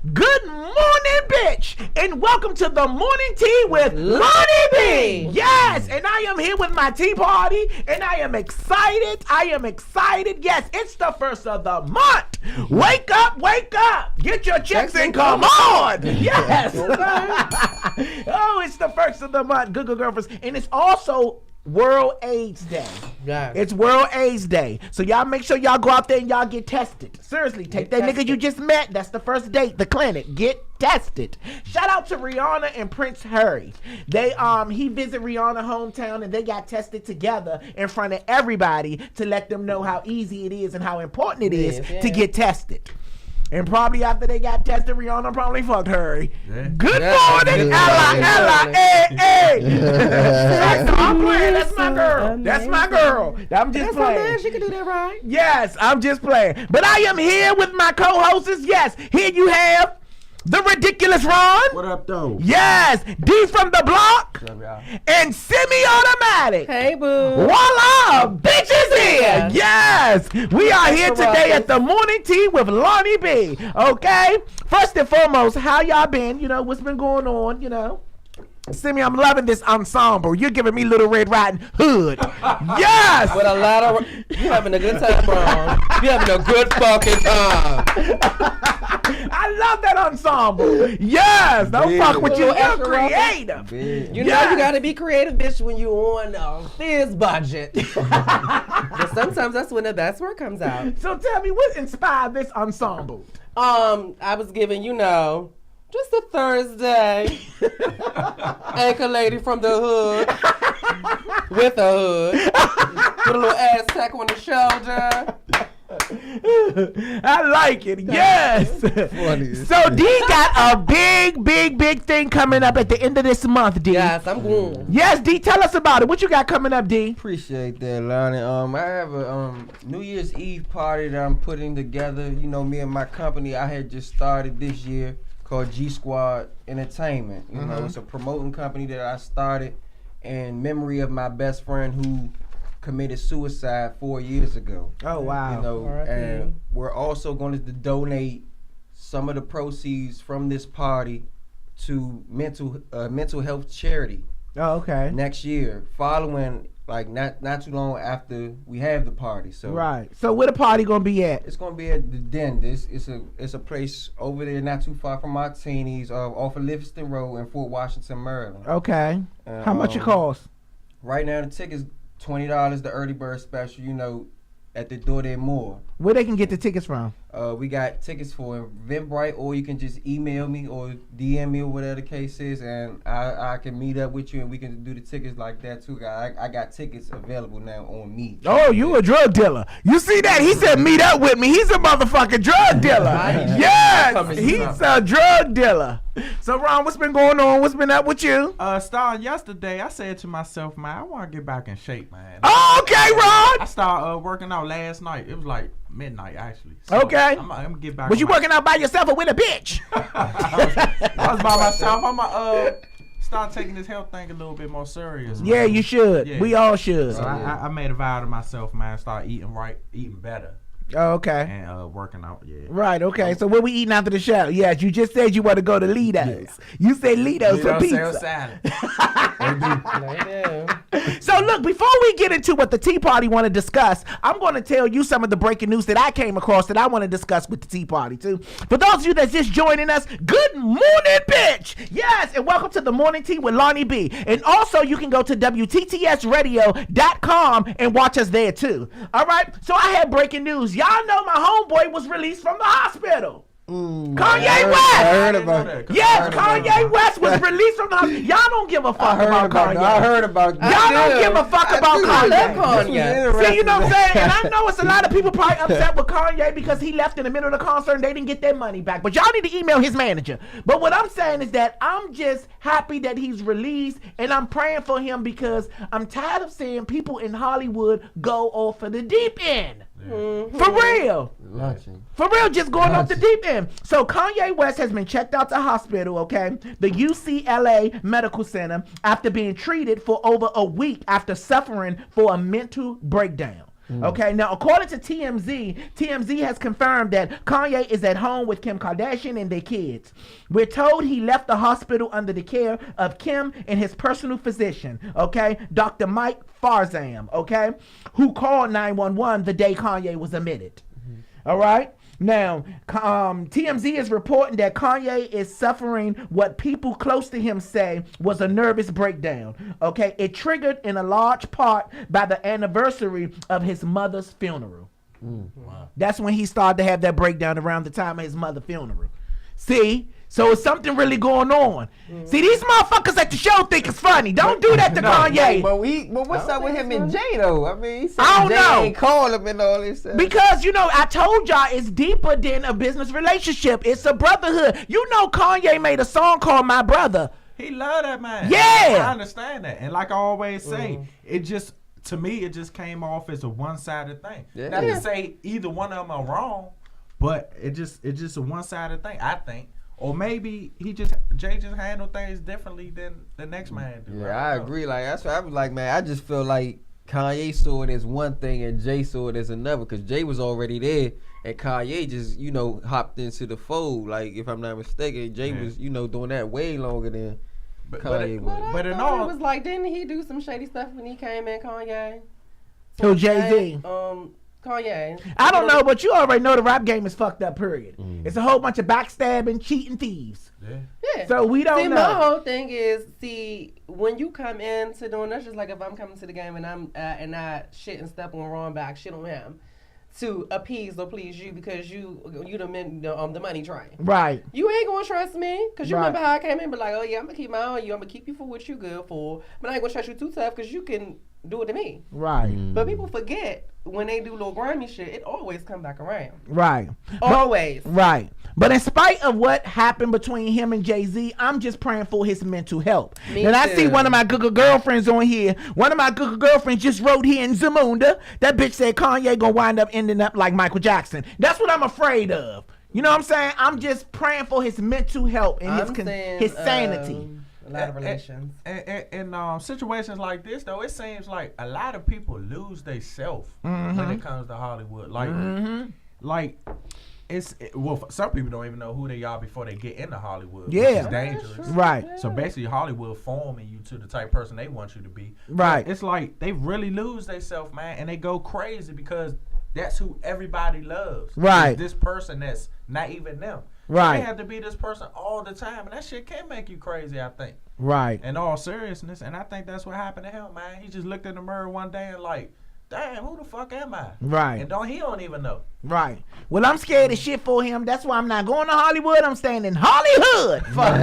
Good morning, bitch, and welcome to the morning tea with Lonnie Bee. Yes, and I am here with my tea party, and I am excited. Yes, it's the first of the month. Wake up, get your checks and come on. Yes. Oh, it's the first of the month. Good girlfriends, and it's also World AIDS Day. Yeah. It's World AIDS Day. So y'all make sure y'all go out there and y'all get tested. Seriously, take that nigga you just met. That's the first date, the clinic. Get tested. Shout out to Rihanna and Prince Harry. He visited Rihanna's hometown and they got tested together in front of everybody to let them know how easy it is and how important it is to get tested. And probably after they got tested, Rihanna probably fucked Harry. Yeah. Good morning, Ella, hey. I'm playing. That's my girl. I'm just playing. She can do that right. Yes, I'm just playing. But I am here with my co-hosts. Yes, here you have the ridiculous Ron. What up, though? Yes, D from the block. And semi-automatic. Hey, boo. Voila, bitches here. Yes, we are here today at the morning tea with Lonnie Bee. Okay, first and foremost, how y'all been? You know, what's been going on, you know? Simi, I'm loving this ensemble. You're giving me Little Red Riding Hood. Yes! With a lot of... You having a good time, bro. You having a good fucking time. I love that ensemble. Yes! Don't fuck with you. You're creative. You know you gotta be creative, bitch, when you on this budget. But sometimes that's when the best work comes out. So tell me, what inspired this ensemble? I was giving, just a Thursday. Anchor lady from the hood. With a hood. With a little ass tack on the shoulder. I like it. Yes. So D got a big thing coming up at the end of this month, D. Yes, I'm going. Yes, D, tell us about it. What you got coming up, D? Appreciate that, Lonnie. I have a New Year's Eve party that I'm putting together. You know, me and my company, I had just started this year, called G Squad Entertainment. You know, it's a promoting company that I started in memory of my best friend who committed suicide 4 years ago. Oh, wow. You know, and we're also going to donate some of the proceeds from this party to mental health charity. Oh, okay. Next year, following like not too long after we have the party. So right. So where the party gonna be at? It's gonna be at the Den. It's a place over there not too far from Martini's, off of Livingston Road in Fort Washington, Maryland. Okay. How much it cost? Right now the ticket's $20. The early bird special. You know, at the door there more. Where they can get the tickets from? We got tickets for Eventbrite, or you can just email me or DM me or whatever the case is, and I can meet up with you and we can do the tickets like that too. I got tickets available now on me. Oh, you a drug dealer. You see that? He said meet up with me. He's a motherfucking drug dealer. Yes, he's a drug dealer. So Ron, what's been going on? What's been up with you? Starting yesterday, I said to myself, man, I want to get back in shape, man. Oh, okay, Ron. I started working out last night. It was like midnight, actually. So okay. I'm gonna get back. Was you working out by yourself or with a bitch? I was by myself. I'm gonna start taking this health thing a little bit more serious. Man. Yeah, you should. Yeah. We all should. So I made a vow to myself, man. Start eating right, eating better. Oh, okay. And working out, yeah. Right, okay. So what we eating after the show? Yes, you just said you want to go to Lido's. Yeah. You said Lido's for pizza. Salad. So look, before we get into what the Tea Party want to discuss, I'm going to tell you some of the breaking news that I came across that I want to discuss with the Tea Party too. For those of you that's just joining us, good morning, bitch. Yes, and welcome to the Morning Tea with Lonnie Bee. And also you can go to WTTSradio.com and watch us there too. All right, so I had breaking news. Y'all know my homeboy was released from the hospital. Kanye West. I heard about that. Yes, Kanye West was released from the hospital. Y'all don't give a fuck about Kanye. I heard about that. Y'all don't give a fuck about Kanye. See, you know what I'm saying? And I know it's a lot of people probably upset with Kanye because he left in the middle of the concert and they didn't get their money back. But y'all need to email his manager. But what I'm saying is that I'm just happy that he's released, and I'm praying for him because I'm tired of seeing people in Hollywood go off of the deep end. For real. For real, just going off the deep end. So Kanye West has been checked out to hospital, okay? The UCLA Medical Center after being treated for over a week after suffering for a mental breakdown. Okay, now according to TMZ has confirmed that Kanye is at home with Kim Kardashian and their kids. We're told he left the hospital under the care of Kim and his personal physician, okay, Dr. Mike Farzam, okay, who called 911 the day Kanye was admitted. All right. Now, TMZ is reporting that Kanye is suffering what people close to him say was a nervous breakdown. Okay, it triggered in a large part by the anniversary of his mother's funeral. Wow. That's when he started to have that breakdown, around the time of his mother's funeral. See? So it's something really going on. See, these motherfuckers at the show think it's funny. Don't do that to Kanye. But what's up with him and Jay though? I mean, he said I don't Jay know. ain't call him and all this stuff. Because, I told y'all it's deeper than a business relationship. It's a brotherhood. Kanye made a song called My Brother. He love that man. Yeah. I understand that. And like I always say, to me, it just came off as a one-sided thing. Yeah. Not to say either one of them are wrong, but it's just a one-sided thing, I think. Or maybe Jay just handled things differently than the next man do. Yeah, I agree. Like, that's why I was like, man, I just feel like Kanye saw it as one thing and Jay saw it as another, because Jay was already there and Kanye just, hopped into the fold. Like, if I'm not mistaken, Jay was, doing that way longer than Kanye was. But in all, it was like, didn't he do some shady stuff when he came in, Kanye? Who, Jay-Z? Kanye. I don't know, but you already know the rap game is fucked up, period. It's a whole bunch of backstabbing, cheating thieves. Yeah. So we don't know. My whole thing is, when you come into doing, that's just like if I'm coming to the game and I'm and I shit and step on Ron back, shit on him to appease or please you because you the money train. Right. You ain't gonna trust me because you Right. remember how I came in, but like, oh yeah, I'm gonna keep my eye on you. I'm gonna keep you for what you good for, but I ain't gonna trust you too tough because you can do it to me. Right. But people forget when they do little grimy shit, it always come back around. Right. Always. Right. But in spite of what happened between him and Jay-Z, I'm just praying for his mental health. And I see one of my good girlfriends on here. One of my good girlfriends just wrote here in Zamunda. That bitch said Kanye gonna wind up ending up like Michael Jackson. That's what I'm afraid of. You know what I'm saying? I'm just praying for his mental health and his sanity. A lot of relations. In situations like this, though, it seems like a lot of people lose their self when it comes to Hollywood. Like, some people don't even know who they are before they get into Hollywood. Yeah. Which is dangerous. Right. So basically, Hollywood forming you to the type of person they want you to be. Right. It's like they really lose their self, man, and they go crazy because that's who everybody loves. Right. It's this person that's not even them. Right. They have to be this person all the time, and that shit can make you crazy, I think. Right. In all seriousness, and I think that's what happened to him, man. He just looked in the mirror one day and like, damn, who the fuck am I? Right. And he don't even know. Right. Well, I'm scared of shit for him. That's why I'm not going to Hollywood. I'm staying in Hollywood. Fuck.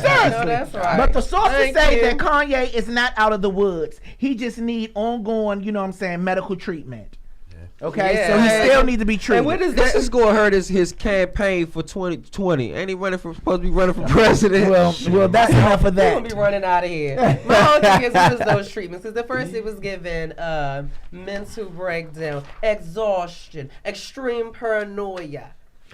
Seriously. No, that's right. But the sources Thank say you. that Kanye is not out of the woods. He just need ongoing, medical treatment. Okay, Yeah. so he still needs to be treated. And what is this is going to hurt his campaign for 2020? Ain't he supposed to be running for president? Well, that's enough of We're that. gonna be running out of here. My whole thing is just those treatments. Because at first it was given mental breakdown, exhaustion, extreme paranoia.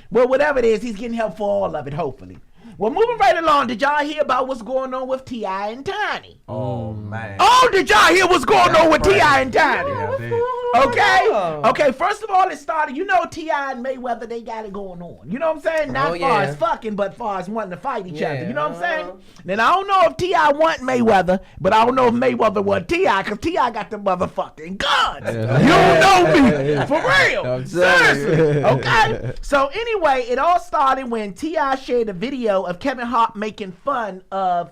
Well, whatever it is, he's getting help for all of it, hopefully. Well, moving right along, did y'all hear about what's going on with T.I. and Tiny? Oh, man. Oh, did y'all hear what's going on with T.I. and Tiny? Yeah, I did. Okay, first of all, it started, T.I. and Mayweather, they got it going on. You know what I'm saying? Not far as fucking, but far as wanting to fight each other. You know what I'm saying? Then I don't know if T.I. want Mayweather, but I don't know if Mayweather want T.I. because T.I. got the motherfucking guns. You don't know me. For real. Seriously. Okay? So anyway, it all started when T.I. shared a video of Kevin Hart making fun of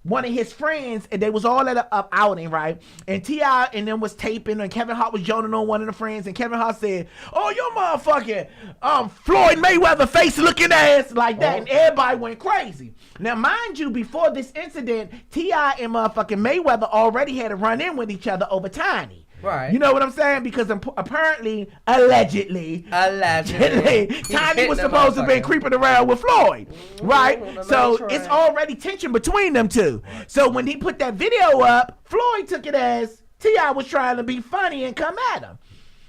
one of his friends, and they was all at a outing, right? And T.I. and them was taping, and Kevin Hart was joning on one of the friends, and Kevin Hart said, "Oh, your motherfucking Floyd Mayweather face looking ass," like that, and everybody went crazy. Now, mind you, before this incident, T.I. and motherfucking Mayweather already had a run-in with each other over Tiny. Right. You know what I'm saying? Because apparently, allegedly, Tiny was supposed to have been creeping around with Floyd, right? So it's already tension between them two. So when he put that video up, Floyd took it as T.I. was trying to be funny and come at him.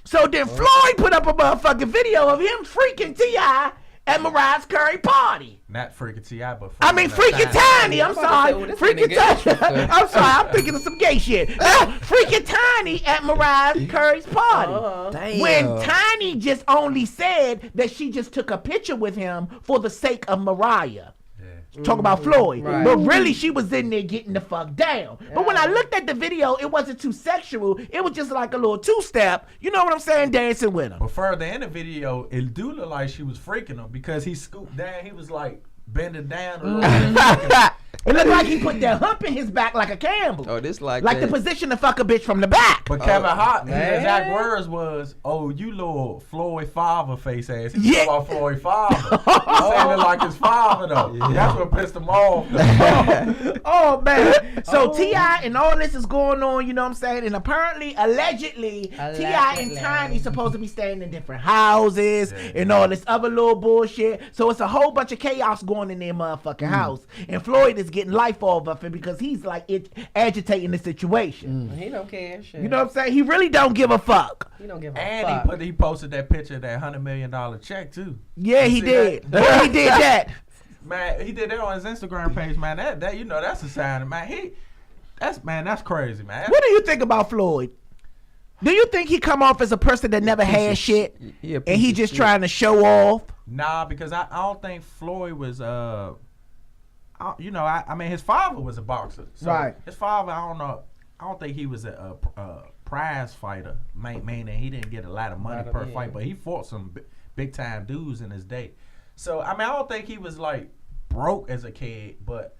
So then Floyd put up a motherfucking video of him freaking T.I. at Mariah Carey party. Not freaking T.I., but I mean, freaking Tiny. I'm sorry. Freaking Tiny. I'm sorry. I'm thinking of some gay shit. Freaking Tiny at Mariah Carey's party. Damn. When Tiny just only said that she just took a picture with him for the sake of Mariah. Talk about Floyd. Right. But really, she was in there getting the fuck down. But when I looked at the video, it wasn't too sexual. It was just like a little two-step. You know what I'm saying? Dancing with him. But further in the video, it do look like she was freaking him because he scooped down. He was like bending down a little bit. It looked like he put that hump in his back like a Campbell. Oh, this like the that. position to fuck a bitch from the back. But Kevin Hart, his man. exact words was, "Oh, you little Floyd father face ass." He Yeah. talking about Floyd father. He saying it like his father though. That's what pissed him off. Oh man. So T.I. and all this is going on, you know what I'm saying? And apparently, allegedly, T.I. and Tiny supposed to be staying in different houses and all this other little bullshit. So it's a whole bunch of chaos going in their motherfucking house. And Floyd is getting life off of it because he's like agitating the situation. He don't care. Shit. You know what I'm saying? He really don't give a fuck. He don't give a And fuck. he posted that picture of that $100 million check too. Yeah, he see did. that? Yeah, he did that. Man, he did that on his Instagram page, man. That you know, that's a sign, man. That's crazy, man. What do you think about Floyd? Do you think he come off as a person that never had shit Yeah, and he just trying to show off? Nah, because I don't think Floyd was I mean his father was a boxer. So Right. His father, I don't think he was a prize fighter. Meaning he didn't get a lot of money per fight, but he fought some big time dudes in his day. So I mean I don't think he was like broke as a kid, but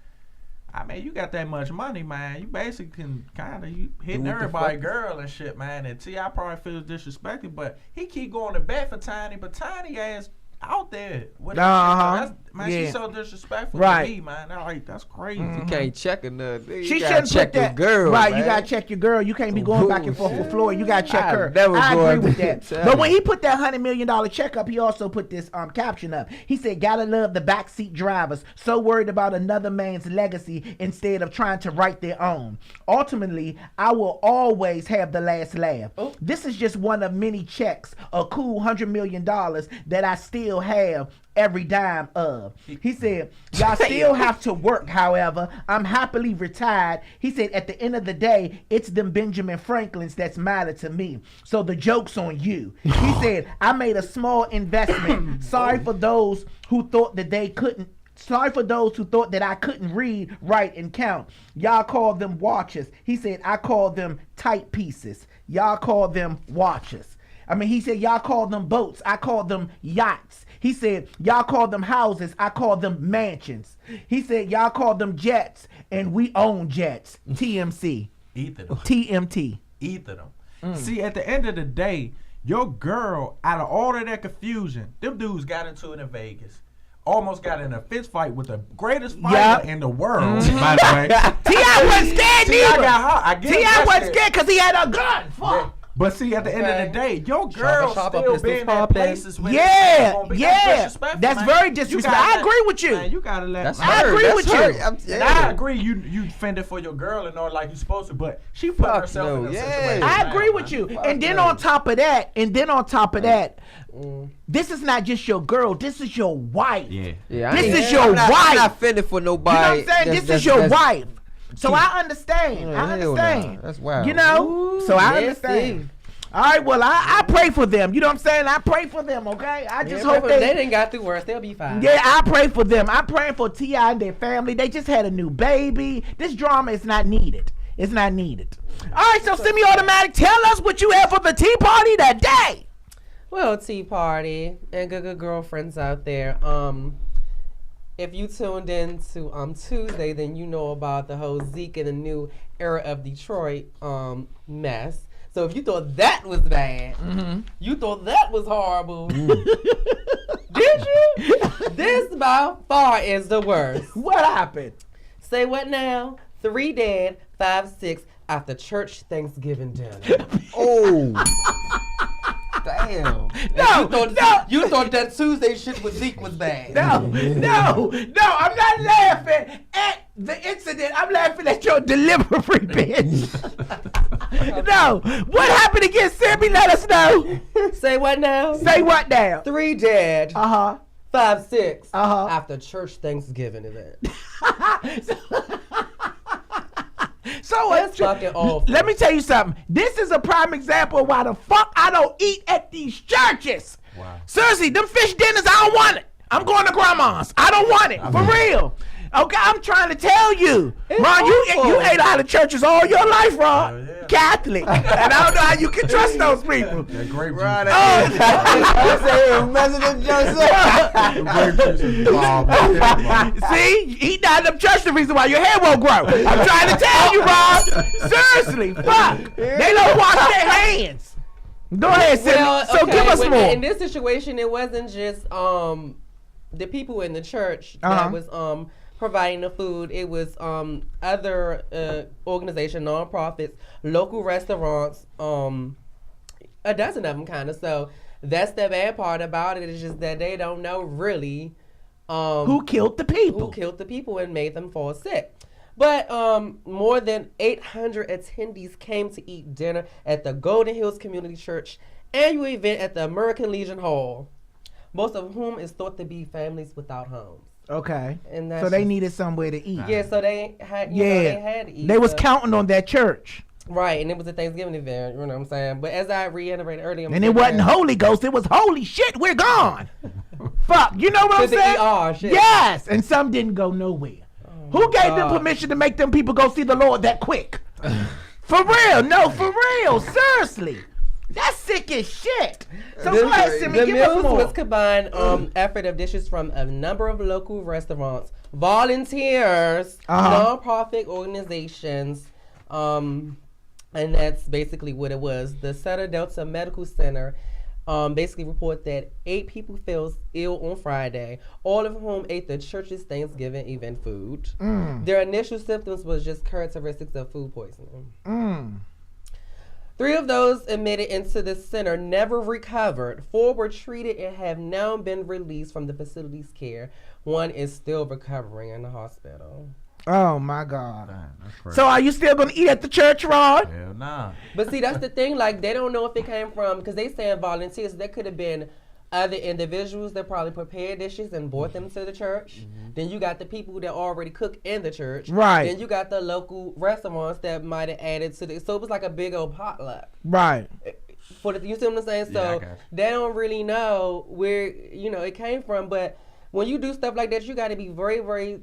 I mean you got that much money, man. You basically can kind of hitting everybody girl and shit, man. And T.I. probably feels disrespected, but he keep going to bat for Tiny, but Tiny ass out there with Uh-huh. man, Yeah. she's so disrespectful Right. to me, man. That's crazy. You can't check her. She shouldn't check put that. your girl, right, man. you gotta check your girl. You can't be going back and forth with Floyd. You gotta check I her. never I go agree with up that. there. But when he put that $100 million check up, he also put this caption up. He said, "Gotta love the backseat drivers, so worried about another man's legacy instead of trying to write their own. Ultimately, I will always have the last laugh. This is just one of many checks, a cool $100 million that I still have every dime of." He said, "Y'all still have to work, however. I'm happily retired." He said, "At the end of the day, it's them Benjamin Franklins that's matter to me. So the joke's on you." He said, "I made a small investment. Sorry for those who thought that they couldn't. Sorry for those who thought that I couldn't read, write, and count. Y'all call them watches." He said, "I call them tight pieces. Y'all call them watches." I mean, he said, "Y'all call them boats. I call them yachts." He said, "Y'all call them houses. I call them mansions." He said, "Y'all call them jets, and we own jets." TMC. Either them. TMT. Either them. See, at the end of the day, your girl, out of all of that confusion, them dudes got into it in Vegas. Almost got in a fist fight with the greatest fighter in the world, by the way. T.I. wasn't scared T.I. neither. got hot. I get T.I. it, wasn't scared because he had a gun. Fuck. But see, at the end of the day, your girl Shopper, still pistols being at popping. places with Yeah, That's yeah. disrespectful, That's man. very You disrespectful. gotta I let- agree with you. Man, you gotta let. That's I her. agree That's with her. you. And I agree, you fended for your girl and all like you supposed to, but she put Fuck herself no, in a yeah. situation. I now, agree with man. you. Fuck And then no. on top of that, this is not just your girl. This is your wife. Yeah. Yeah, I This ain't- is your I'm not wife. offended for You know nobody. what I'm saying? That's- This is your that's- wife. So I understand. Yeah, I hell understand. nah. That's wild. You know? So I understand. All right, well, I pray for them. You know what I'm saying? I pray for them, okay? I just hope they didn't got through worse. They'll be fine. Yeah, I pray for them. I'm praying for T.I. and their family. They just had a new baby. This drama is not needed. It's not needed. All right, so semi-automatic, tell us what you have for the tea party today. Well, tea party and good girlfriends out there. If you tuned in to Tuesday, then you know about the whole Zeke and the new era of Detroit mess. So if you thought that was bad, you thought that was horrible, did you? This by far is the worst. What happened? Say what now? 3 dead, 5 sick after church Thanksgiving dinner. Oh. Damn. You thought that Tuesday shit with Zeke was bad. No, I'm not laughing at the incident. I'm laughing at your delivery, bitch. No, what happened again, Sammy? Let us know. Say what now? Say what now? 3 dead, Uh-huh. 5-6 Uh-huh. after church Thanksgiving event. So That's fucking awful. Let me tell you something. This is a prime example of why the fuck I don't eat at these churches. Wow. Seriously, them fish dinners, I don't want it. I'm going to grandma's. I don't want it. For real. Okay, I'm trying to tell you. It's Ron, you awful. ate out of churches all your life, Ron. Yeah. Catholic. And I don't know how you can trust those people. That grape juice. Right. Oh. I say messing with Joseph. Grape juice is bomb. See, eating out of them church the reason why your hair won't grow. I'm trying to tell you, Ron. Seriously, fuck. They don't wash their hands. Go ahead, Cindy. Well, So give us more. In this situation, it wasn't just the people in the church that was providing the food. It was other organizations, nonprofits, local restaurants, a dozen of them kind of. So that's the bad part about it. Is just that they don't know really Who killed the people? who killed the people and made them fall sick. But more than 800 attendees came to eat dinner at the Golden Hills Community Church annual event at the American Legion Hall, most of whom is thought to be families without homes. Okay. And that's So they just- needed somewhere to eat. Yeah, so they had, they had to eat. They was so- counting on that church. Right, and it was a Thanksgiving event, you know what I'm saying? But as I reiterated earlier, And it wasn't Holy Ghost, it was holy shit, we're gone. Fuck, you know what I'm To the saying? ER, shit. Yes, and some didn't go nowhere. Who gave them God. permission to make them people go see the Lord that quick? For real, no, for real, seriously. That's sick as shit. So go ahead, Simmy, The give us meals more. was combined effort of dishes from a number of local restaurants, volunteers, nonprofit organizations, and that's basically what it was. The Sutter Delta Medical Center basically report that 8 people fell ill on Friday, all of whom ate the church's Thanksgiving event food. Their initial symptoms was just characteristics of food poisoning. 3 of those admitted into the center never recovered. 4 were treated and have now been released from the facility's care. 1 is still recovering in the hospital. Oh my God. Damn, that's crazy. So are you still gonna eat at the church, Rod? Hell nah. But see, that's the thing. Like, they don't know if it came from, because they saying volunteers. There could have been other individuals that probably prepared dishes and brought them to the church. Then you got the people that already cook in the church. Right. Then you got the local restaurants that might have added to the. So it was like a big old potluck. Right. For the, you see what I'm saying? Yeah, I So got you. they don't really know where it came from. But when you do stuff like that, you got to be very, very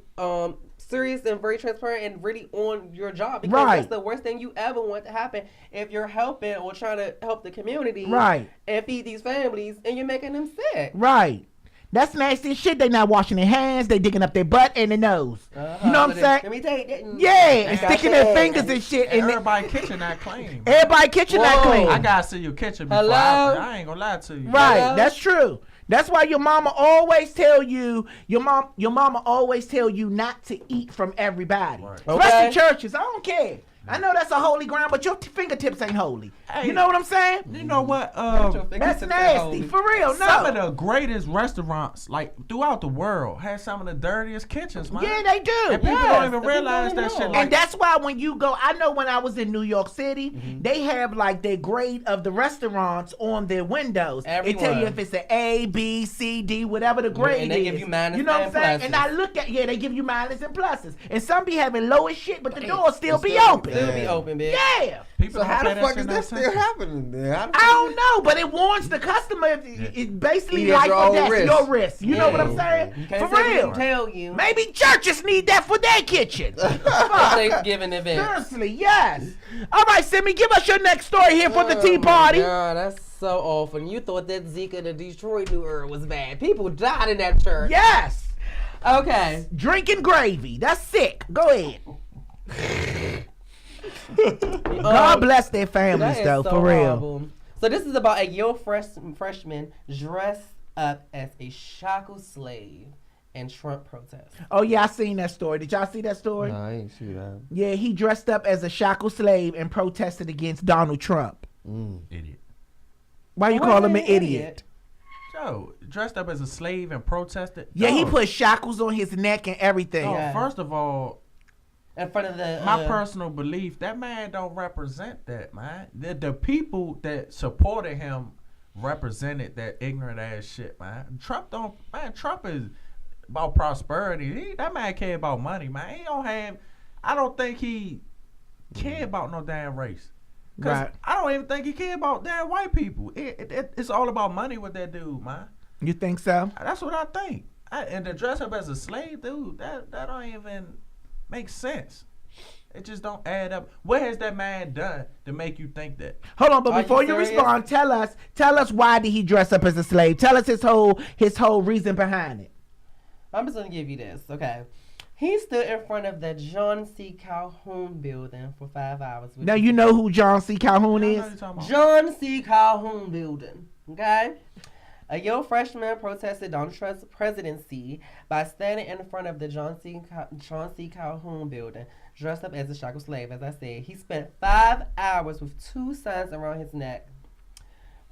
serious and very transparent and really on your job, because Right. that's the worst thing you ever want to happen if you're helping or trying to help the community, Right. and feed these families, and you're making them sick. Right. That's nasty as shit. They not washing their hands. They digging up their butt and their nose. You know what I'm saying? Let me take that. Yeah, and Got sticking that. their fingers and shit. And And everybody kitchen not clean. everybody kitchen not Whoa. clean. I gotta see your kitchen before Hello? I ain't gonna lie to you. Right, Hello? that's true. That's why your mama always tell you, your mama always tell you not to eat from everybody. Right. Especially Okay. churches. I don't care. I know that's a holy ground, but your fingertips ain't holy. Hey. You know what I'm saying? You know what? That's nasty. For real, Some of no. the greatest restaurants, like throughout the world, have some of the dirtiest kitchens, man. Yeah, they do. And people Yes, don't the even people realize don't that know. shit. And Like, And that's why when you go, I know when I was in New York City, Mm-hmm. they have like their grade of the restaurants on their windows. They tell you Everyone. if it's an A, B, C, D, whatever the grade and they is. give you minus You know what I'm and saying? And I pluses. look at, they give you minus and pluses. And some be having low as shit, but the doors still It's be still- open. Still be open, bitch. Yeah. people So don't how pay the fuck shit is no that still attention. happening there? How the I fuck don't know, but it warns the customer. It's basically Eat at like your or own death, risk. your risk. You know what I'm Yeah. saying? You can't For say what real. we tell you. Maybe churches need that for their kitchen. For Fuck. Thanksgiving event. Seriously, yes. All right, Simmy, give us your next story here for the tea party. Yeah, that's so awful. And you thought that Zeke in the Detroit New Era was bad. People died in that church. Yes. Okay. Drinking gravy. That's sick. Go ahead. God bless their families, That is though, so for real. horrible. So this is about a young freshman dressed up as a shackle slave in Trump protest. Oh, yeah, I seen that story. Did y'all see that story? Nah, I ain't see that. Yeah, he dressed up as a shackle slave and protested against Donald Trump. Idiot. Why you Why call is him he an an idiot? Joe, dressed up as a slave and protested. Yeah, he Dog. put shackles on his neck and everything. No, Yeah. first of all, In front of the my personal belief, that man don't represent that, man. The people that supported him represented that ignorant ass shit, man. Trump is about prosperity. That man care about money, man. I don't think he care about no damn race. Cause I don't even think he care about damn white people. It's all about money with that dude, man. You think so? That's what I think. And to dress up as a slave, dude, that don't even make sense. It just don't add up. What has that man done to make you think that? Hold on, but before you respond, tell us why did he dress up as a slave? Tell us his whole reason behind it. I'm just gonna give you this, okay? He stood in front of the John C. Calhoun building for 5 hours. Now you know who John C. Calhoun is? John C. Calhoun building, okay? A young freshman protested Donald Trump's presidency by standing in front of the John C. Calhoun building, dressed up as a shackled slave. As I said, he spent 5 hours with 2 signs around his neck.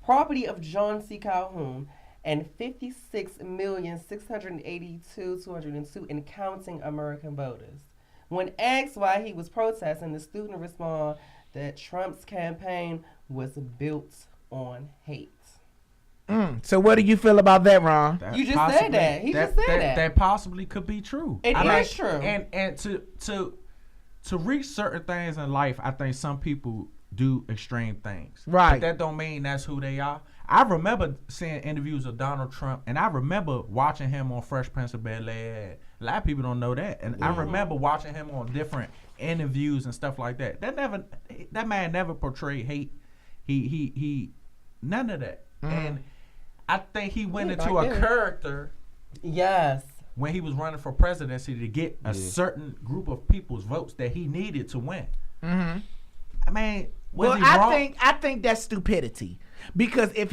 Property of John C. Calhoun and 56,682,202 in counting American voters. When asked why he was protesting, the student responded that Trump's campaign was built on hate. So what do you feel about that, Ron? You just said that. He just said that. That possibly could be true. It is true. And to reach certain things in life, I think some people do extreme things. Right. But that don't mean that's who they are. I remember seeing interviews of Donald Trump, and I remember watching him on Fresh Prince of Bel-Air. A lot of people don't know that. And I remember watching him on different interviews and stuff like that. That man never portrayed hate. He none of that. And I think he went into a character. Yes. When he was running for presidency to get a certain group of people's votes that he needed to win. I mean, I think that's stupidity. Because if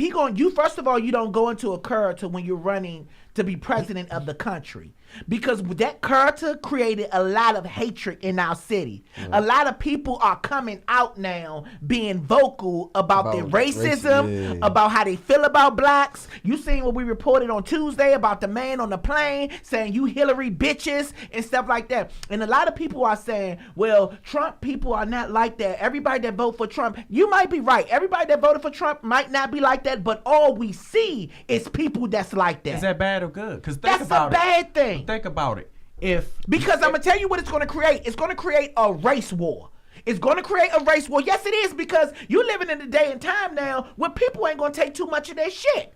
first of all, you don't go into a character when you're running to be president of the country. Because that character created a lot of hatred in our city. A lot of people are coming out now being vocal about their racism, about how they feel about blacks. You seen what we reported on Tuesday about the man on the plane saying you Hillary bitches and stuff like that. And a lot of people are saying, well, Trump people are not like that. Everybody that vote for Trump, you might be right. Everybody that voted for Trump might not be like that, but all we see is people that's like that. Is that bad or good? Because that's a bad thing. Think about it. Because I'm gonna tell you what it's gonna create. It's gonna create a race war. It's gonna create a race war. Yes, it is, because you're living in a day and time now where people ain't gonna take too much of their shit.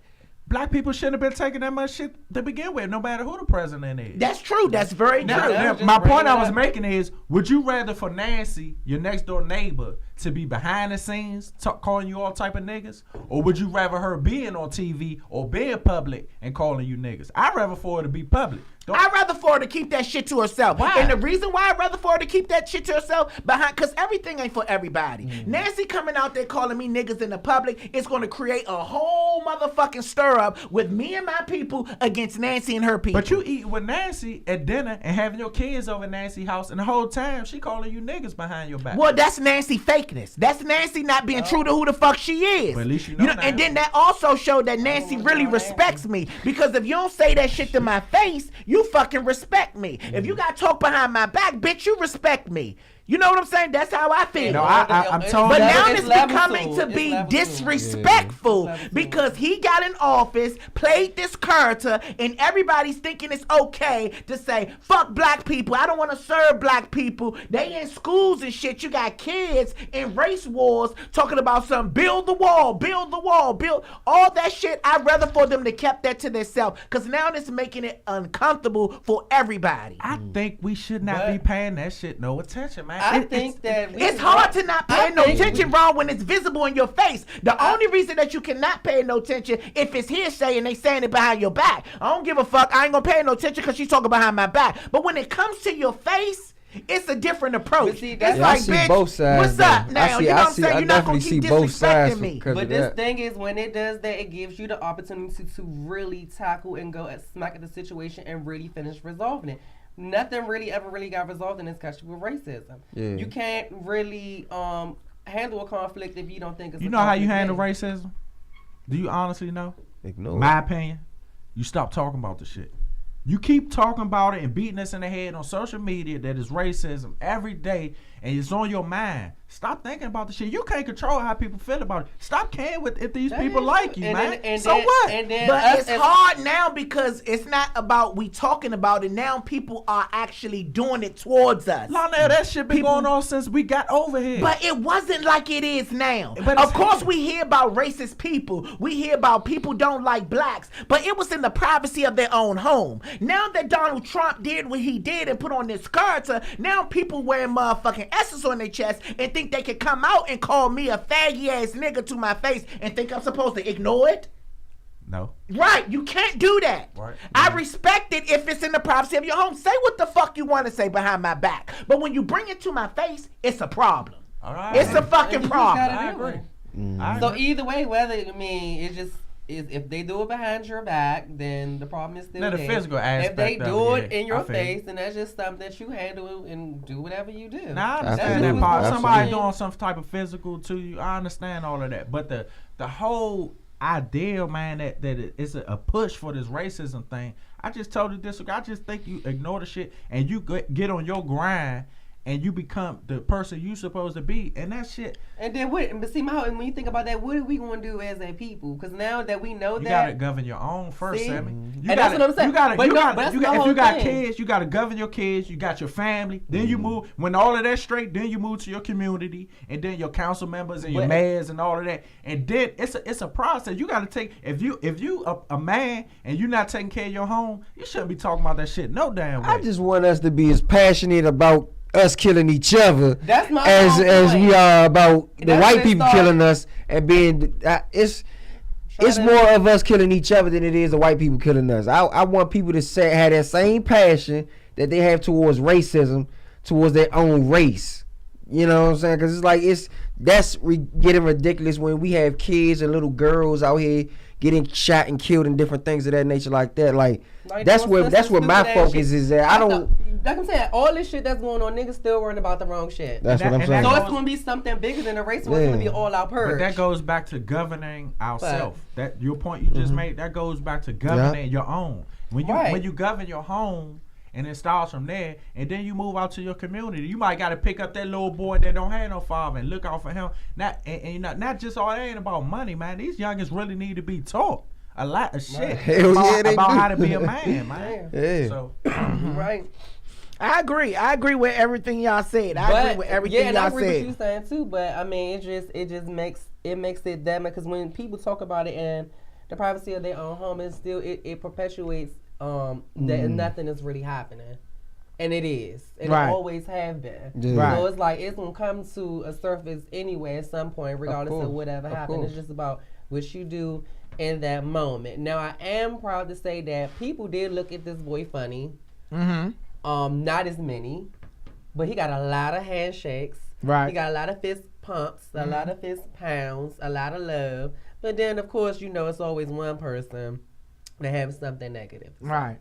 Black people shouldn't have been taking that much shit to begin with, no matter who the president is. That's true. That's very true. Now, my point I was making is, would you rather for Nancy, your next door neighbor, to be behind the scenes, calling you all type of niggas? Or would you rather her being on TV or being public and calling you niggas? I'd rather for her to be public. I'd rather for her to keep that shit to herself. Why? And the reason why I'd rather for her to keep that shit to herself because everything ain't for everybody. Nancy coming out there calling me niggas in the public is going to create a whole motherfucking stir up with me and my people against Nancy and her people. But you eating with Nancy at dinner and having your kids over Nancy's house, and the whole time she calling you niggas behind your back. Well, that's Nancy fakeness. That's Nancy not being true to who the fuck she is. But at least you know and then that also showed that Nancy really respects me, because if you don't say that shit to my face, you fucking respect me. If you got talk behind my back, bitch, you respect me. You know what I'm saying? That's how I feel. No, I'm told. But now it's becoming to be disrespectful because he got in office, played this character, and everybody's thinking it's okay to say, fuck black people. I don't want to serve black people. They in schools and shit. You got kids in race wars talking about some build the wall, build all that shit. I'd rather for them to kept that to themselves, because now it's making it uncomfortable for everybody. I think we should not be paying that shit no attention, man. I think that it's hard to not pay no attention, Ron, when it's visible in your face. The only reason that you cannot pay no attention if it's hearsay and they saying it behind your back. I don't give a fuck. I ain't gonna pay no attention because she's talking behind my back. But when it comes to your face, it's a different approach. See, it's like, I see bitch, both sides, what's up though. now? You know what I'm saying? You're not gonna keep disrespecting me. But this thing is, when it does that, it gives you the opportunity to really tackle and go at smack at the situation and really finish resolving it. Nothing really ever really got resolved in this country with racism. Yeah. You can't really handle a conflict if you don't think it's. You know how you handle racism? Do you honestly know? Ignore. My opinion, you stop talking about the shit. You keep talking about it and beating us in the head on social media that is racism every day, and it's on your mind. Stop thinking about the shit. You can't control how people feel about it. Stop caring if these That people is like true. you, And man. then- and So then- what? and then But us it's as- hard now because it's not about we talking about it. Now people are actually doing it towards us. Lionel, that shit been People- going on since we got over here. But it wasn't like it is now. But Of it's course, here. we hear about racist people. We hear about people don't like blacks. But it was in the privacy of their own home. Now that Donald Trump did what he did and put on this skirt, now people wearing motherfucking S's on their chest and think they can come out and call me a faggy ass nigga to my face and think I'm supposed to ignore it. no. Right, you can't do that. Right. I respect it if it's in the privacy of your home. Say what the fuck you want to say behind my back. But when you bring it to my face, it's a problem. All right. It's a And fucking you just problem. gotta I deal with agree. it. I So agree. either way, whether it just is if they do it behind your back, then the problem is still Now, the there. physical If aspect they of do it, it yeah, in your I feel you. face, then that's just something that you handle and do whatever you do. Now I understand Absolutely. that part. Somebody Absolutely. doing some type of physical to you, I understand all of that. But the whole idea, man, that it's a push for this racism thing, I just totally disagree. I just think you ignore the shit and you get on your grind and you become the person you supposed to be, and that shit. And then what? But see, when you think about that, what are we going to do as a people? Because now that we know You that, gotta govern your own first, See? Sammy. And that's what I'm saying. You gotta, But you no, gotta, but that's you the got, if whole you got thing. kids, you gotta govern your kids. You got your family. Then you move. When all of that's straight, then you move to your community, and then your council members and your But- mayors and all of that. And then it's a process. You gotta take. If you a man and you're not taking care of your home, you shouldn't be talking about that shit no damn way. I just want us to be as passionate about us killing each other That's my as whole as point. we are about the That's white where it people started. killing us and being it's to- more of us killing each other than it is the white people killing us. I want people to have that same passion that they have towards racism towards their own race. You know what I'm saying? Because it's like that's getting ridiculous when we have kids and little girls out here getting shot and killed and different things of that nature like that. Like that's doing where my stupid ass focus shit. is at. I don't. Like I'm saying, all this shit that's going on, niggas still worrying about the wrong shit. That's what I'm and saying. that So goes- it's gonna be something bigger than a race. Or it's gonna be Yeah. all out purge. But that goes back to governing ourselves. That your point you just made. That goes back to governing your own. When you Right. when you govern your home, and it starts from there, and then you move out to your community. You might got to pick up that little boy that don't have no father and look out for him. Not just all. That ain't about money, man. These youngins really need to be taught a lot of shit Hell about, yeah, they about do. how to be a man, man. Yeah. So right. I agree with everything y'all said. I agree with everything and I y'all agree with said. you saying too. But I mean, it just makes it that much because when people talk about it in the privacy of their own home, it perpetuates that nothing is really happening, and it is, and Right. it always have been. Yeah. Right. So it's like it's gonna come to a surface anyway at some point, regardless of course, whatever of happened. course. It's just about what you do in that moment. Now, I am proud to say that people did look at this boy funny. Mm-hmm. Not as many, but he got a lot of handshakes. Right. He got a lot of fist pumps, a lot of fist pounds, a lot of love. But then, of course, it's always one person that has something negative. Right.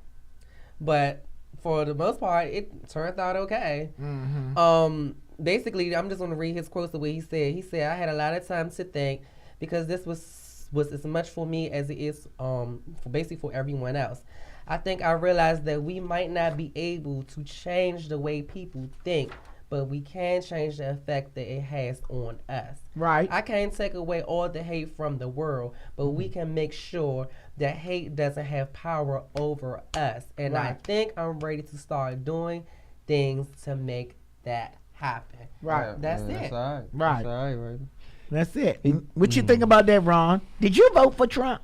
But for the most part, it turned out okay. Mm-hmm. Basically, I'm just going to read his quotes the way he said. He said, "I had a lot of time to think because this was as much for me as it is for everyone else. I think I realized that we might not be able to change the way people think, but we can change the effect that it has on us. Right. I can't take away all the hate from the world, but we can make sure that hate doesn't have power over us. And I Right. think I'm ready to start doing things to make that happen." Right. That's That's it. all right. Right. That's all right. That's it. What you think about that, Ron? Did you vote for Trump?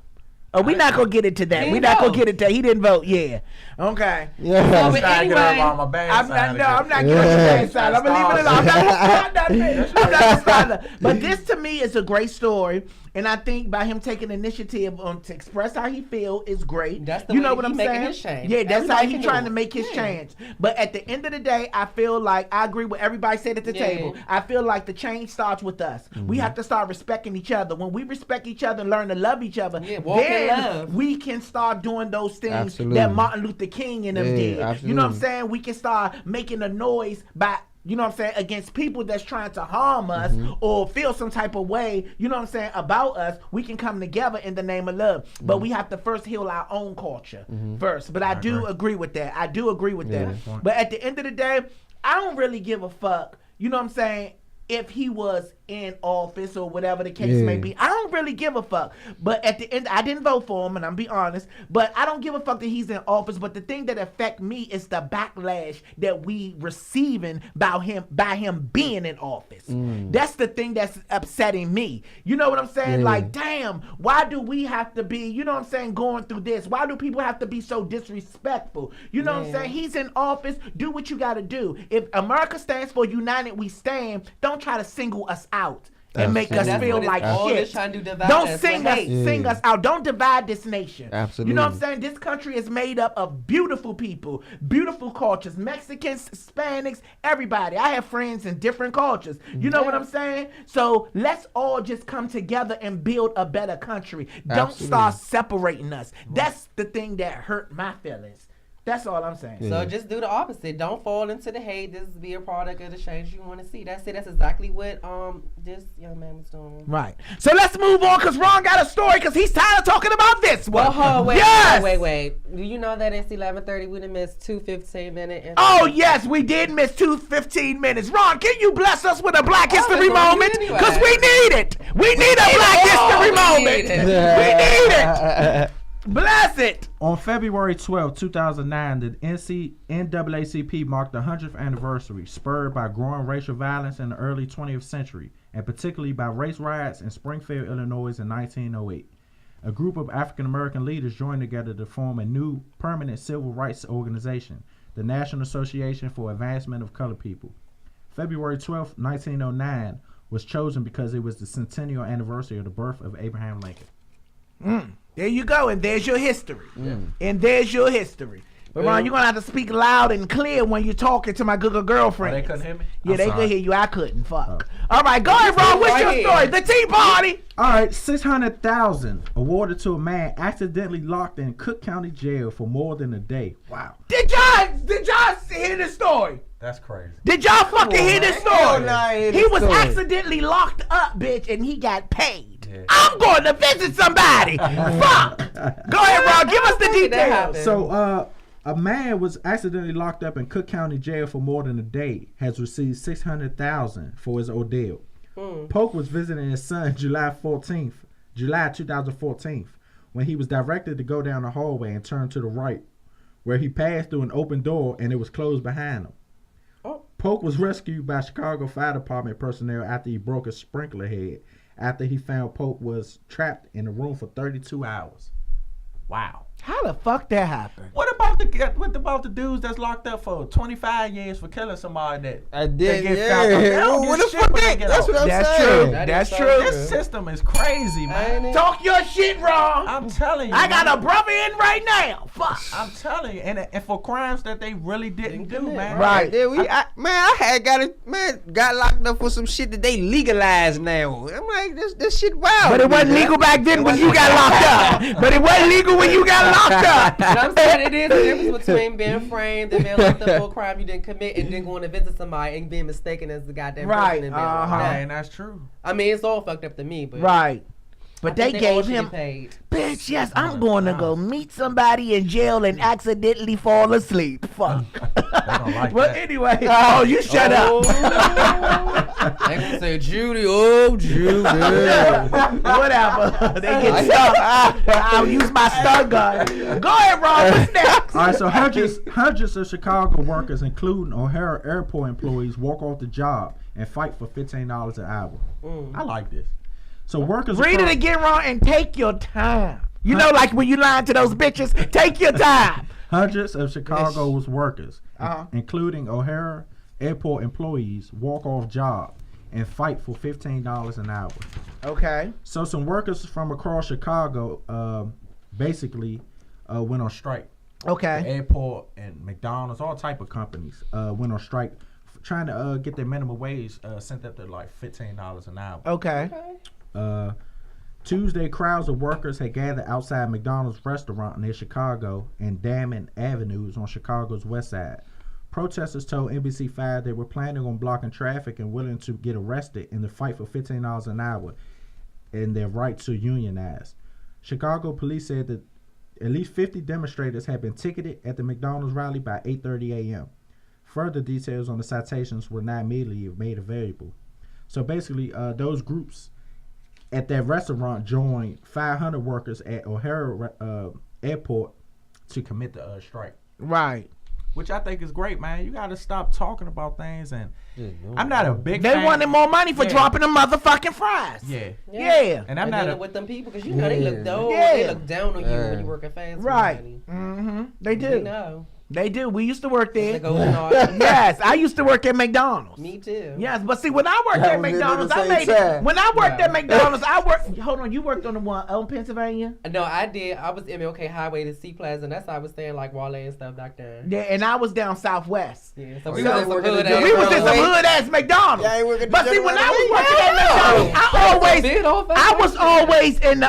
Oh, we not gonna get into that. He We not gonna vote. get into. He didn't vote. Yeah. Okay. Yeah. So, but trying to get anyway, on my bad I'm side not. No, I'm again. not getting on the bad side. I'm gonna leave it alone. I'm not gonna start. But this to me is a great story, and I think by him taking initiative to express how he feel is great. That's the you way know what he I'm making saying? his change. Yeah, that's how Everybody he can trying do to it. make his Yeah. change. But at the end of the day, I feel like I agree with everybody said at the Yeah. table. I feel like the change starts with us. We have to start respecting each other. When we respect each other and learn to love each other, Yeah, walk in then love. we can start doing those things Absolutely. that Martin Luther King and them Yeah, did. You know what I'm absolutely. saying? We can start making a noise by, you know what I'm saying, against people that's trying to harm us or feel some type of way, you know what I'm saying, about us. We can come together in the name of love. But we have to first heal our own culture first. But I do agree with that. I do agree with that. But at the end of the day, I don't really give a fuck, you know what I'm saying, if he was in office or whatever the case may be. I don't really give a fuck. But at the end, I didn't vote for him, and I'm be honest. But I don't give a fuck that he's in office. But the thing that affect me is the backlash that we receiving by him being in office. That's the thing that's upsetting me. You know what I'm saying? Like, damn, why do we have to be, you know what I'm saying, going through this? Why do people have to be so disrespectful? You know what I'm saying? He's in office. Do what you got to do. If America stands for United We Stand, don't try to single us out and make us feel like shit. Don't sing us out. Don't divide this nation. Absolutely. You know what I'm saying? This country is made up of beautiful people, beautiful cultures, Mexicans, Hispanics, everybody. I have friends in different cultures. You know what I'm saying? So let's all just come together and build a better country. Don't start separating us. That's the thing that hurt my feelings. That's all I'm saying. So just do the opposite. Don't fall into the hate. Just be a product of the change you want to see. That's it. That's exactly what this young man was doing. Right. So let's move on because Ron got a story because he's tired of talking about this one. Wait. Do you know that it's 11:30? We done missed 2 15-minute. Oh, yes, we did miss 2 15 minutes. Ron, can you bless us with a Black History moment? Because we need it. We need a Black History moment. We need it. Bless it. On February 12, 2009, the NAACP marked the 100th anniversary, spurred by growing racial violence in the early 20th century, and particularly by race riots in Springfield, Illinois in 1908. A group of African-American leaders joined together to form a new permanent civil rights organization, the National Association for Advancement of Colored People. February 12, 1909 was chosen because it was the centennial anniversary of the birth of Abraham Lincoln. There you go, and there's your history. And there's your history. But Ron, you're gonna have to speak loud and clear when you're talking to my good girlfriend. They couldn't hear me? Yeah, they could hear you. I couldn't. Fuck. All right, go ahead, Ron. What's your story? The Tea Party. All right, $600,000 awarded to a man accidentally locked in Cook County Jail for more than a day. Wow. Did y'all hear this story? That's crazy. Did y'all fucking hear this story? He was accidentally locked up, bitch, and he got paid. Yeah. I'm going to visit somebody. Fuck. Go ahead, Ron. Give us the details. So, a man was accidentally locked up in Cook County Jail for more than a day. Has received $600,000 for his ordeal. Polk was visiting his son July 2014, when he was directed to go down the hallway and turn to the right, where he passed through an open door and it was closed behind him. Polk was rescued by Chicago Fire Department personnel after he broke a sprinkler head, after he found Polk was trapped in a room for 32 hours. Wow. How the fuck that happened? What about the dudes that's locked up for 25 years for killing somebody that did? What the fuck? That's what I'm saying. That's true. This system is crazy, man. Talk your shit, Ron. I'm telling you. I got a brother in right now. Fuck. I'm telling you, and for crimes that they really didn't do, man. Right. I got locked up for some shit that they legalized now. I'm like, this shit wild. But it wasn't legal back then when you got locked up. But it wasn't legal when you got locked up. But I'm saying it is a difference between being framed and being locked up for a crime you didn't commit and then going to visit somebody and being mistaken as the goddamn person and being locked up. And that's true. I mean, it's all fucked up to me, but right. But they gave him paid. Bitch, yes, I'm going to go meet somebody in jail and accidentally fall asleep. Fuck. Like well, that. anyway, you shut up. They gonna say Judy, Judy. Whatever. They get stuck. I'll use my stun gun. Go ahead, Ron. What's next? All right, so hundreds of Chicago workers, including O'Hare Airport employees, walk off the job and fight for $15 an hour. I like this. So workers read it again, Ron, and take your time. You know, like when you lying to those bitches, take your time. Hundreds of Chicago's workers, including O'Hare Airport employees, walk off job and fight for $15 an hour. Okay. So some workers from across Chicago basically went on strike. Okay. The airport and McDonald's, all type of companies went on strike trying to get their minimum wage sent up to like $15 an hour. Okay. Tuesday, crowds of workers had gathered outside McDonald's restaurant near Chicago and Damon Avenues on Chicago's west side. Protesters told NBC5 they were planning on blocking traffic and willing to get arrested in the fight for $15 an hour and their right to unionize. Chicago police said that at least 50 demonstrators had been ticketed at the McDonald's rally by 8:30 a.m. Further details on the citations were not immediately made available. So basically, those groups at that restaurant joined 500 workers at O'Hare Airport to commit the strike. Right. Which I think is great, man. You got to stop talking about things. And I'm not a big They fan. wanted more money for dropping the motherfucking fries. Yeah. Yeah. And I'm not not with them people because you know they look down. Yeah. They look down on you when you work at fast food. Right. Money. They do. You know. They do. We used to work there. They go in all- Yes, I used to work at McDonald's. Me too. Yes, but see, when I worked That at was McDonald's, at the I same made it. time. When I worked at McDonald's, I worked. Hold on, you worked on the one on Pennsylvania? No, I did. I was MLK Highway to C Plaza, and that's how I was staying like Wale and stuff back there. Yeah, and I was down Southwest. Yeah, so we we was was in in some some hood hood ass We was in some Broadway. hood ass McDonald's. Yeah, I ain't working at But the see, when I was General working at Lee. McDonald's, I was always in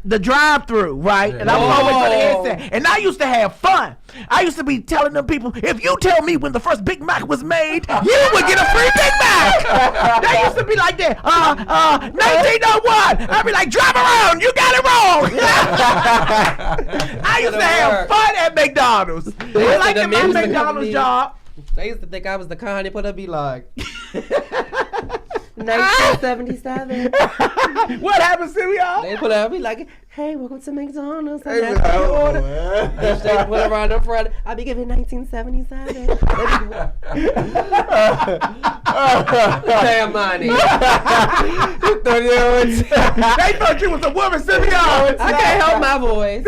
the drive-through, right? And I was always on the headset, and I used to have fun. I used to be telling them people, if you tell me when the first Big Mac was made, you would get a free Big Mac. They used to be like that. 1901. I'd be like, drive around. You got it wrong. I used to have fun at McDonald's. I liked my McDonald's job. They used to think I was the kind. They put up be like 1977. What happened, Sylvia? They put up be like, hey, welcome to McDonald's. Hey, I'm not your order. man. They put around the front. I be giving 1977. Damn money. They thought you was a woman, Sylvia. I can't help my voice.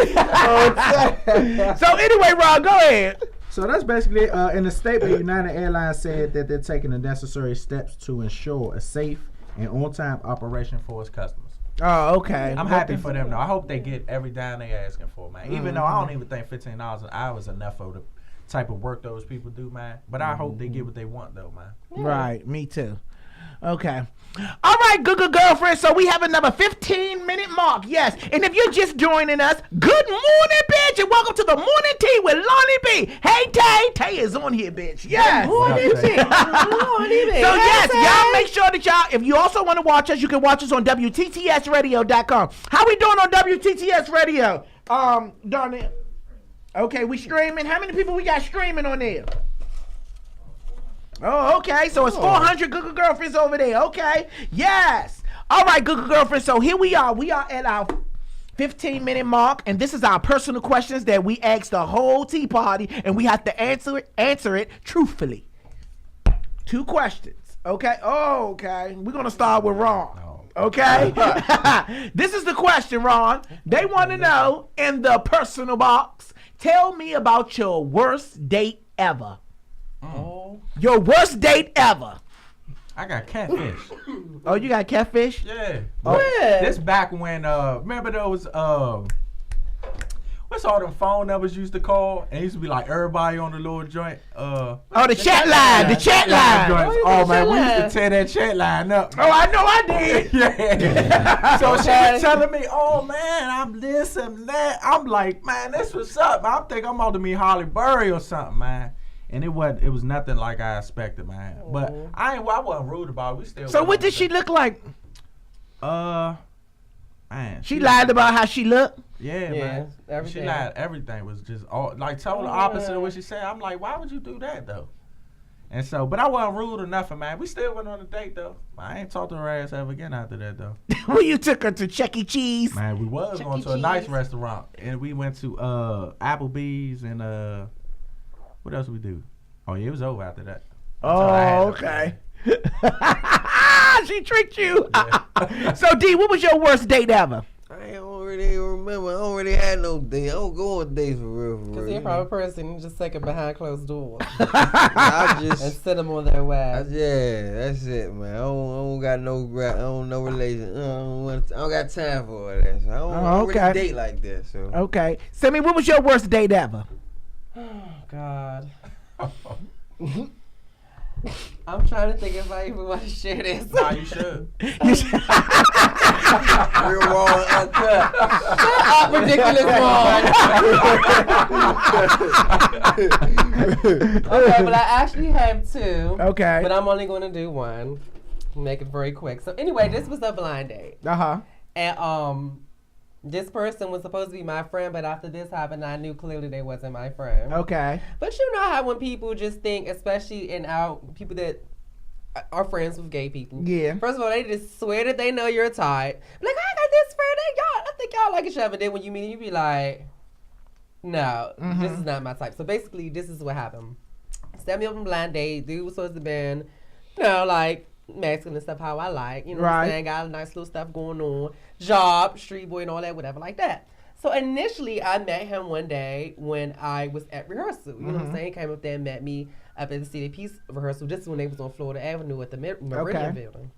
So anyway, Ron, go ahead. So that's basically in the statement. United Airlines said that they're taking the necessary steps to ensure a safe and on-time operation for its customers. Oh, okay. I'm happy for them though. I hope they get every dime they asking for, man. Even though I don't even think $15 an hour is enough for the type of work those people do, man. But I hope they get what they want though, man. Right, me too. Okay. All right, good girlfriend. So we have another 15-minute mark. Yes. And if you're just joining us, good morning, bitch. And welcome to the morning tea with Lonnie Bee. Hey, Tay. Tay is on here, bitch. Yes. Lonnie Bee. So yes, y'all make sure that y'all, if you also want to watch us, you can watch us on WTTSradio.com. How we doing on WTTS Radio? Darn it. Okay, we streaming. How many people we got streaming on there? Oh, okay. So it's 400 good girlfriends over there. Okay. Yes. All right, good girlfriends. So here we are. We are at our 15-minute mark, and this is our personal questions that we ask the whole tea party, and we have to answer it truthfully. 2 questions. Okay. Oh, okay. We're gonna start with Ron. Okay. This is the question, Ron. They want to know in the personal box. Tell me about your worst date ever. Oh. Your worst date ever. I got catfish. Oh, you got catfish? Yeah. When? This back when remember those what's all them phone numbers you used to call? And it used to be like everybody on the little joint. Oh, the chat line. The chat line. Joints. Oh, Oh man, we used line. to tear that chat line up. Oh, I know I did. Yeah. So she was telling me, oh man, I'm this and that. I'm like, man, this what's up. I think I'm about to meet Holly Berry or something, man. And it was nothing like I expected, man. But I wasn't rude about it. We still. So what did she look like? Man. She lied about how she looked. Yeah, Yeah, man. everything. She lied. Everything was just all like total opposite of what she said. I'm like, why would you do that though? And so, but I wasn't rude or nothing, man. We still went on a date though. I ain't talked to her ass ever again after that though. When you took her to Chuck E. Cheese. Man, we was going to a nice restaurant, and we went to Applebee's and what else we do? Oh yeah, it was over after that. That's all I had Oh, after that. okay. She tricked you. So D, what was your worst date ever? I don't really remember. I don't really had no date. I don't go on dates for real. Because you're probably a person you just take it behind closed doors I and just, send them on their way. yeah, that's it, man. I don't got no, no relation. I don't got time for all that. So I don't okay. really date like that. So Okay. Sammy, what was your worst date ever? Oh, God. I'm trying to think if I even want to share this. Nah, you should. real raw and uncut. Ridiculous one. Okay, but I actually have 2. Okay. But I'm only going to do one. Make it very quick. So anyway, this was a blind date. Uh-huh. And this person was supposed to be my friend, but after this happened, I knew clearly they wasn't my friend. Okay. But you know how when people just think, especially in our people that are friends with gay people. Yeah. First of all, they just swear that they know you're tight. Like, I got this friend, I think y'all like each other. Then when you meet, you be like, no, this is not my type. So basically, this is what happened. Set me up on a blind date. Dude was supposed to been, like, masculine stuff how I like. You know what I'm saying? Got a nice little stuff going on. Job, street boy and all that, whatever like that. So initially, I met him one day when I was at rehearsal. You know what I'm saying? He came up there and met me up at the City Peace rehearsal. This is when they was on Florida Avenue at the Meridian building.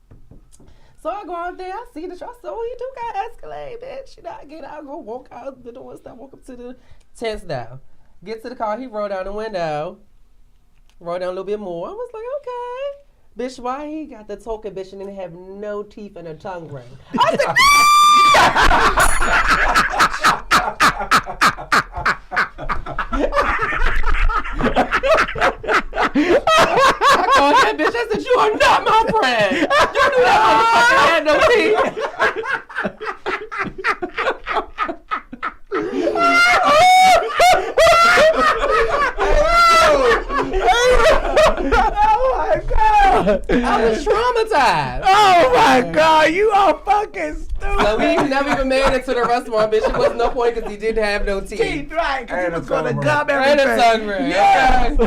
So I go out there, I see the show. So he do got Escalade, bitch. You know, I get out, go walk out the door and stuff, walk up to the tents down. Get to the car, he rolled down the window. Rolled down a little bit more. I was like, okay. Bitch, why he got the token bitch and didn't have no teeth and a tongue ring? I said, I called that bitch. I said, you are not my friend. You knew that I was traumatized. Oh my God, you are fucking stupid. So we never even made it to the restaurant, bitch. It was no point because he didn't have no teeth. Teeth, right? Because he And was a going to tongue gum ring. everything. And a tongue ring. Yeah. So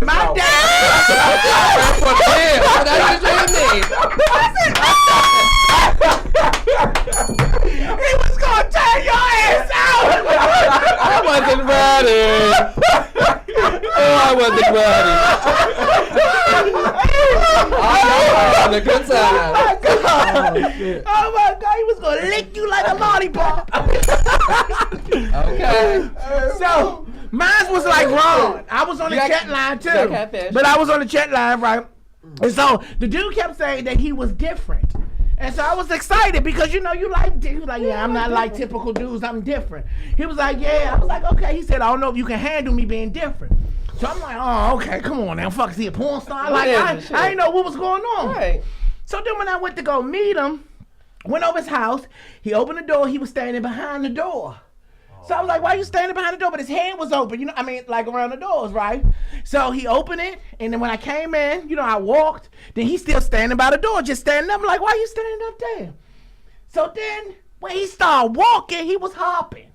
my dad. For the bill. So that's what you He was going to turn your ass out. I wasn't ready. I wasn't ready. I'm a good time. Oh my God, he was going to lick you like a lollipop. Okay. So mine was like Ron. I was on the chat line too. But I was on the chat line, right? And so the dude kept saying that he was different. And so I was excited because, you like, yeah, I'm not like typical dudes. I'm different. He was like, yeah. I was like, okay. He said, I don't know if you can handle me being different. So I'm like, oh, okay. Come on now. Fuck, is he a porn star? Like, I didn't know what was going on. Right. So then when I went to go meet him, went over his house, he opened the door. He was standing behind the door. So I was like, why are you standing behind the door? But his hand was open, like around the doors, right? So he opened it, and then when I came in, I walked, then he's still standing by the door, just standing up. I'm like, why are you standing up there? So then when he started walking, he was hopping.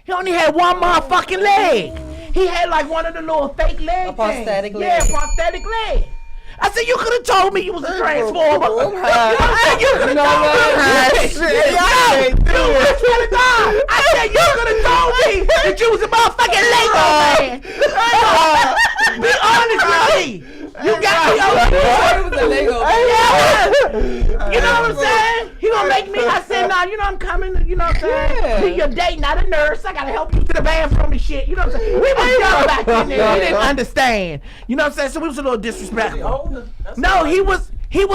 He only had one motherfucking leg. He had like one of the little fake leg A prosthetic things. leg. Yeah, prosthetic leg. I said, you could have told me you was a transformer. You could have told me. I said, you could have told me that you was a motherfucking Lego man. Be honest with me. You got me on It was a Lego. You know what I'm saying? He gonna make me. I said, nah, I'm coming. You know what I'm saying? Be your date, not a nurse. I gotta help you to the bathroom and shit. You know what I'm saying? We was young back then. We didn't understand. You know what I'm saying? So we was a little disrespectful. No, he was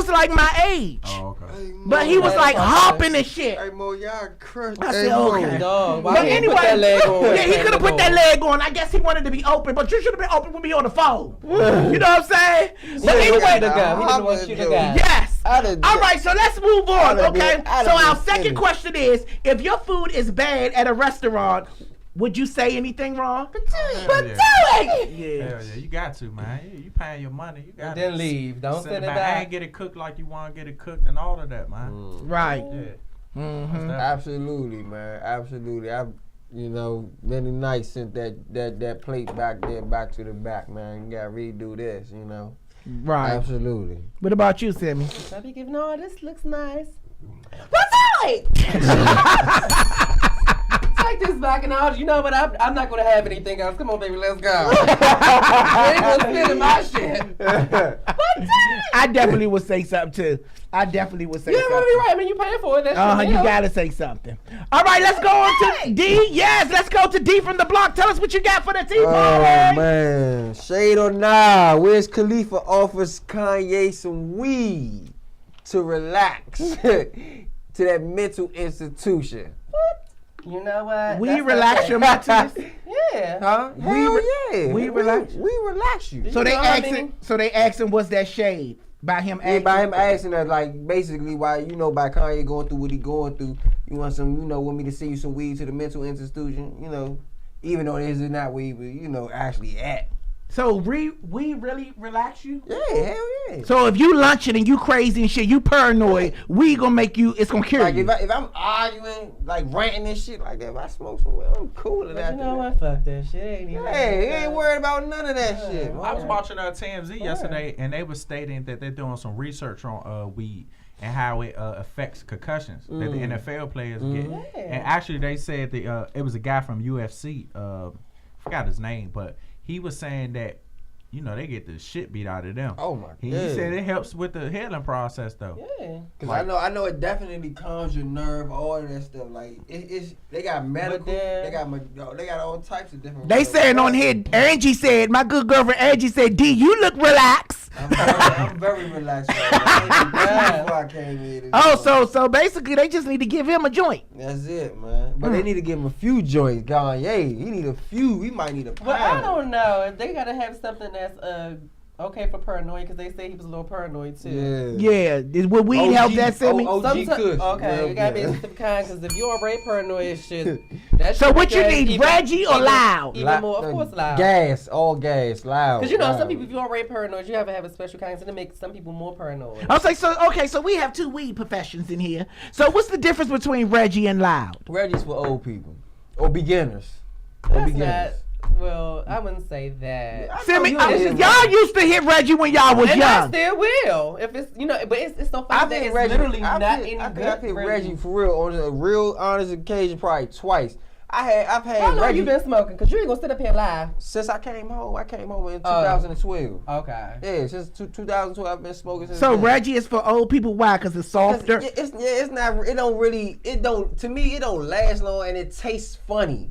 like my age. Oh, okay. But he was like hopping and shit. Hey, Mo, y'all crushed. I said, okay. Dog, why But he anyway, put that leg on? yeah, he could have put that leg on. I guess he wanted to be open, but you should have been open with me on the phone. You know what I'm saying? But anyway, He didn't want you to go. yes. All right, so let's move on, okay? So our second question is, if your food is bad at a restaurant, would you say anything wrong? But do it. Hell yeah, you got to, man. You paying your money. You got to. Then leave. Don't send it I back. ain't get it cooked like you want to get it cooked and all of that, man. Right. Yeah. Mm-hmm. Absolutely, man. Absolutely. I've, many nights sent that plate back there, back to the back, man. You gotta redo this, Right. Absolutely. What about you, Sammy? I be giving, oh, this looks nice. Take this back and all. You know what? I'm not gonna have anything else. Come on, baby, let's go. You ain't gonna spit in my shit. I definitely would say something too. I definitely would say Yeah, something. well, you're right. I mean, you paying for it. That's You gotta say something. All right, let's go on to D. Yes, let's go to D from the block. Tell us what you got for the tea Oh party. man, shade or nah? Wiz Khalifa offers Kanye some weed to relax to that mental institution. You know what? We relax your mental. Yeah. Huh? Hell yeah. we relax. We relax you. So they know how asked many- him. So they asked him, "Was that shade by him?" Yeah, by him asking her, like, basically, why, by Kanye going through what he going through, you want some, want me to send you some weed to the mental institution, even though this is not where he was, actually at. So we really relax you? Yeah, hell yeah. So if you lunching and you crazy and shit, you paranoid, we gonna make you, it's gonna cure Like you. if I'm arguing, like ranting and shit like that, if I smoke some weed, I'm cool with But that. you know what? Fuck that shit. Ain't even. Hey, ain't worried about none of that shit. I was watching TMZ yesterday, and they were stating that they're doing some research on weed and how it affects concussions that the NFL players get. Yeah. And actually, they said it was a guy from UFC. Forgot his name, but he was saying that they get the shit beat out of them. Oh my He god. said it helps with the healing process though. Yeah. Cause I know it definitely calms your nerve, all of that stuff. Like it's they got medical, they got all types of different. They saying on here, Angie said, my good girlfriend Angie said, D, you look relaxed. I'm very relaxed. Before I came here. Oh, so basically they just need to give him a joint. That's it, man. But they need to give him a few joints. Kanye, he need a few. He might need a pound. Well, I don't know. If they gotta have something that's okay for paranoid, because they say he was a little paranoid too. Yeah, would weed help that semi? OG Kush. Okay, you gotta be a specific kind, because if you're already paranoid shit, that So shit what you make need, even- Reggie or loud? Even more, of course, loud. Gas, all gas, loud. Because loud. some people, if you're already paranoid, you have to have a special kind, so it makes some people more paranoid. I was like, so we have two weed professions in here. So what's the difference between Reggie and loud? Reggie's for old people or beginners. That's not. Well, I wouldn't say that. Semi, you is. y'all used to hit Reggie when y'all was And young. I still will. If it's, but it's so funny that it's literally not any good. I think I hit for Reggie you. for real on a real honest occasion probably twice. I've had How long Reggie you been smoking? Because you ain't gonna sit up here and lie. since I came home. I came home in 2012. Okay. Yeah, since 2012 I've been smoking since So then. Reggie is for old people. Why? Because it's softer. It's not. It don't really. It don't. To me, it don't last long, and it tastes funny.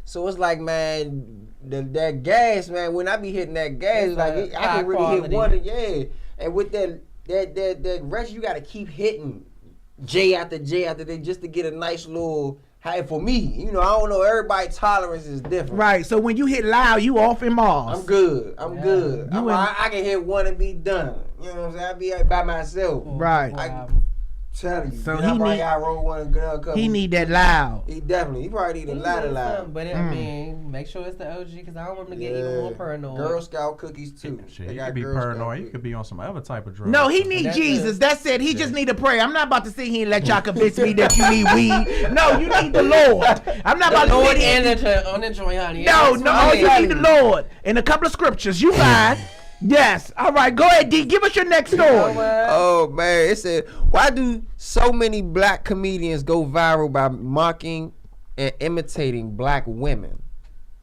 So it's like, man, that gas, man. When I be hitting that gas, It's like a I high can really quality. hit one. And with that Reggie, you got to keep hitting J after day just to get a nice little high for me. I don't know. Everybody's tolerance is different. Right. So when you hit loud, you off in Mars. I'm good. I'm good. I can hit one and be done. You know what I'm saying? I be by myself. Right. I tell you. So Then I he probably need- gotta roll one and a couple. He need that loud. He probably need a lot of loud. But I mean, make sure it's the OG, because I don't want him to get even more paranoid. Girl Scout cookies too. Shit, They you got could be Girl Scout paranoid. You cookies. could be on some other type of drug. No, he need That's Jesus. it. That's it. He just need to pray. I'm not about to sit here and let y'all convince me that you need weed. No, you need the Lord. I'm not about to Lord sit here. and on the joint, honey. No, That's no, right. you need the Lord. And a couple of scriptures. You fine. Yes. All right. Go ahead, D. Give us your next story. Oh man, it said, why do so many black comedians go viral by mocking and imitating black women?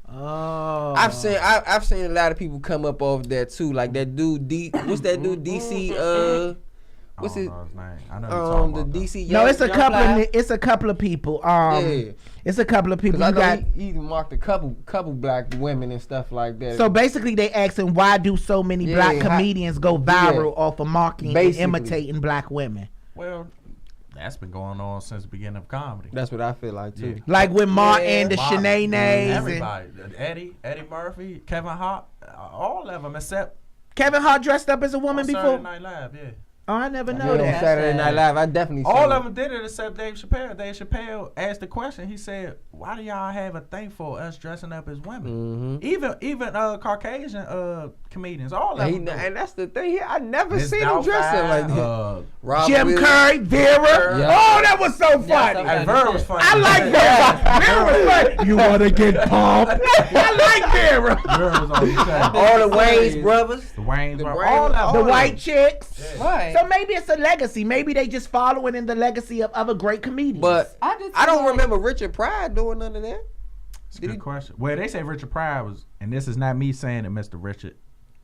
Oh. I've seen a lot of people come up off that too. Like that dude what's that dude DC what's his name? I know you're talking the about that. DC No, it's a Young couple. Black. It's a couple of people. Yeah. It's a couple of people. Cause I You know got. he mocked a couple black women and stuff like that. So basically, they asking why do so many Yeah, black how- comedians go viral off of mocking and Basically. imitating black women? Well, that's been going on since the beginning of comedy. that's what I feel like too. Like with Martin, Yeah. the Martin, Shanae and everybody, Eddie Murphy, Kevin Hart, all of them except Kevin Hart dressed up as a woman on before. Saturday Night Live. Yeah, Oh, I never Yeah, know on that. Saturday Night Live, I definitely all seen of them did it except Dave Chappelle. Dave Chappelle asked the question. He said, "Why do y'all have a thing for us dressing up as women? Even Caucasian comedians, all of them. do it. And that's the thing here. I never Miss seen him dressed up like that. Doubtfire, Rob Jim Williams. Curry, Vera. Yeah. Oh, that was so Yeah, funny. so Hey, Vera was funny. I like Vera. Vera was funny. You want to get pumped? I like Vera. Vera was on the show. All the Wayne's brothers. The Wayne's, The all Wayans, of them. The all white chicks. Right. So maybe it's a legacy. Maybe they just following in the legacy of other great comedians. But I just I don't feel like- remember Richard Pryor doing none of that. It's a good question. Well, they say Richard Pryor was, and this is not me saying it, Mr. Richard,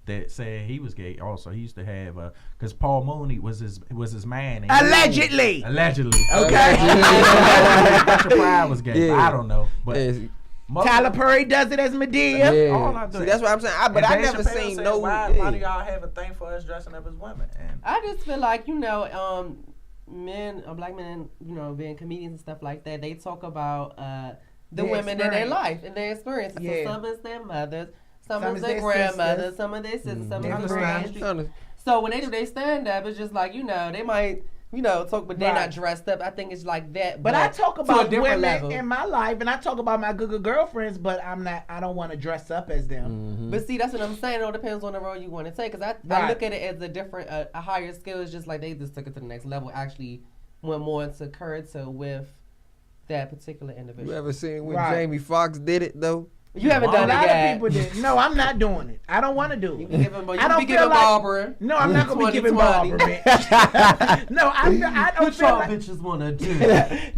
that said he was gay. Also, he used to have because Paul Mooney was his man. And allegedly. Allegedly. Okay. Richard Pryor was gay. Yeah. I don't know, but Yes. most Tyler of- Perry does it as Medea. Yeah. all I do- See, that's what I'm saying. But and I Dave never Chappelle seen said, no. Why yeah. do y'all have a thing for us dressing up as women? And I just feel like, men, black men, being comedians and stuff like that, they talk about the Their women in their experience. life and their experiences. Yeah. So some is their mothers, some Some is is their their grandmothers, sisters. some of their sisters, some Mhm. of their Understand. grandparents. So when they do their stand up, it's just like, they might but they're Right. not dressed up. I think it's like that. But I talk to a about different women level. in my life, and I talk about my good girlfriends, but I don't want to dress up as them. But see, that's what I'm saying. It all depends on the role you want to take. Because I Right. look at it as a different, a higher skill. It's just like they just took it to the next level. Actually went more into character with that particular individual. You ever seen when Right. Jamie Foxx did it though? You haven't A done it lot yet. of people did. No, I'm not doing it. I don't want to do You it. can give him, I don't be giving feel like- Barbara. No, I'm not gonna be giving 2020. Barbara, bitch. No, I don't What feel y'all like. bitches want to do?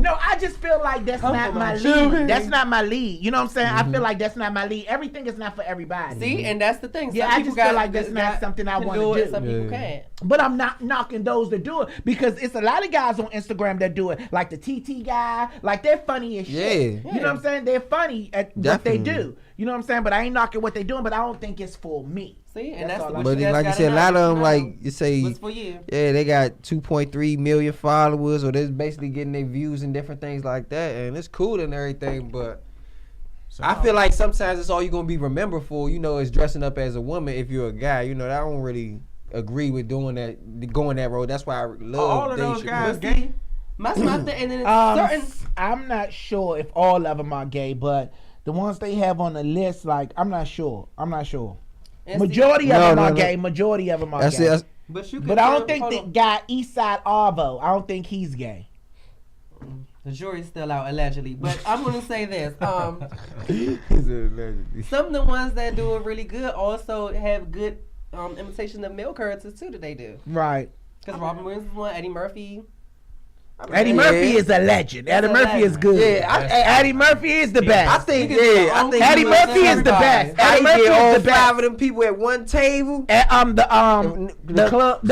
No, I just feel like that's Come not on, my Judy. lead. That's not my lead. You know what I'm saying? I feel like that's not my lead. Everything is not for everybody. See, and that's the thing. Yeah, Some I people just feel got- like that's not something I can wanna it, do. Some people Yeah. can't. But I'm not knocking those that do it because it's a lot of guys on Instagram that do it, like the TT guy. Like they're funny as shit. Yeah. You know what I'm saying? They're funny at what they Definitely. do. You know what I'm saying? But I ain't knocking what they doing. But I don't think it's for me. See, and That's that's all the I'm what But you then, guys like you gotta said, a know. lot of them, You like know, you say, what's for you. yeah, they got 2.3 million followers, or they're basically getting their views and different things like that, and it's cool and everything. But I feel like sometimes it's all you're gonna be remembered for. Is dressing up as a woman. If you're a guy, I don't really agree with doing that, going that road. That's why I love All of Dave those Chappelle. guys gay. My thing, and then it's certain. I'm not sure if all of them are gay, but the ones they have on the list, like I'm not sure. and see- Majority of No, them no, are no. gay. Majority of them are That's gay. it. That's, But you. But I don't think hold the on. guy Eastside Arvo. I don't think he's gay. The jury's still out allegedly. But I'm gonna say this. he's allegedly. Some of the ones that do it really good also have good imitation of male characters too that they do. Right. Because Robin Williams is one, Eddie Murphy. Eddie Yeah. Murphy is a legend. Eddie a Murphy is legend. good. Yeah, Eddie Murphy is the best. I think, You can do I your think own Eddie He Murphy was is the best. everybody. Eddie Murphy get all is the 5 best. of them people at one table. The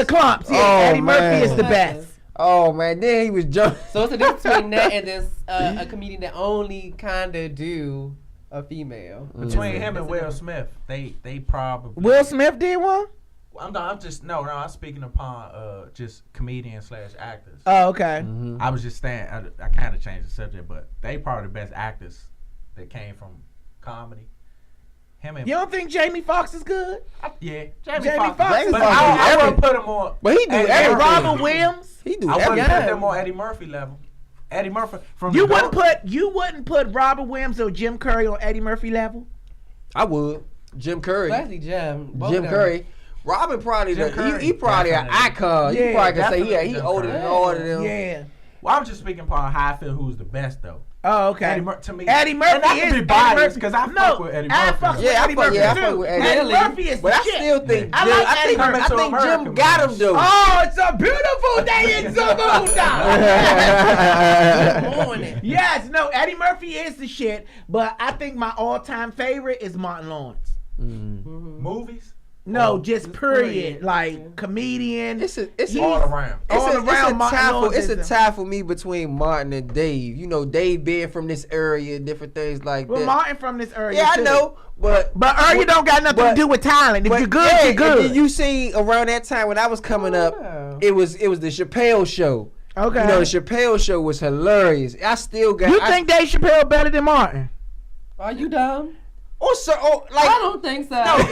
clumps. Yeah, Oh, Eddie Murphy man. is the best. Oh man, then he was jumping. So it's a difference between that and then a comedian that only kind of do a female. Between him and Will Smith, they probably. Will Smith did one? I'm speaking upon just comedians / actors. Oh, okay. I was just saying, I kind of changed the subject, but they probably the best actors that came from comedy. Him and You don't think Jamie Foxx is good? Jamie Jamie Foxx. Foxx is But good. I wouldn't put him on. But he do Eddie everything. And Murphy. Robin Williams? He do I wouldn't everything. put them on Eddie Murphy level. Eddie Murphy from You the wouldn't put Robin Williams or Jim Curry on Eddie Murphy level? I would. Jim Curry. Especially Jim. Both Jim of them. Curry. Robin probably Jim he Curry, probably an definitely. icon. Yeah, You probably can say definitely he Jim older Curry. than all of them. Yeah. Well, I was just speaking upon how I feel who's the best though. Oh, okay. To me, Eddie Murphy and I is can be Eddie biased Murphy. because I No, fuck with Eddie I Murphy. fuck with Yeah, I Eddie fuck- Murphy yeah, I too. fuck with Eddie. Eddie Really? Murphy is But the I shit. still think I like I think Eddie Murphy. America, Jim got him man. though. Oh, it's a beautiful day in Zamunda. Good morning. Yes, no, Eddie Murphy is the shit, but I think my all-time favorite is Martin Lawrence. Movies No, Oh, just just period. period. Like comedian. It's all around. all around Martin Lawrence It's a is tie for me between Martin and Dave. Dave being from this area, different things like Well, that. Martin from this area. Yeah, I too. know, but But don't got nothing but- to do with talent. If but you're good, yeah, you're and good. then you see around that time when I was coming up, Wow. it was the Chappelle show. Okay. The Chappelle show was hilarious. I still got. You think Dave Chappelle better than Martin? Are you dumb? like I don't think so. no, I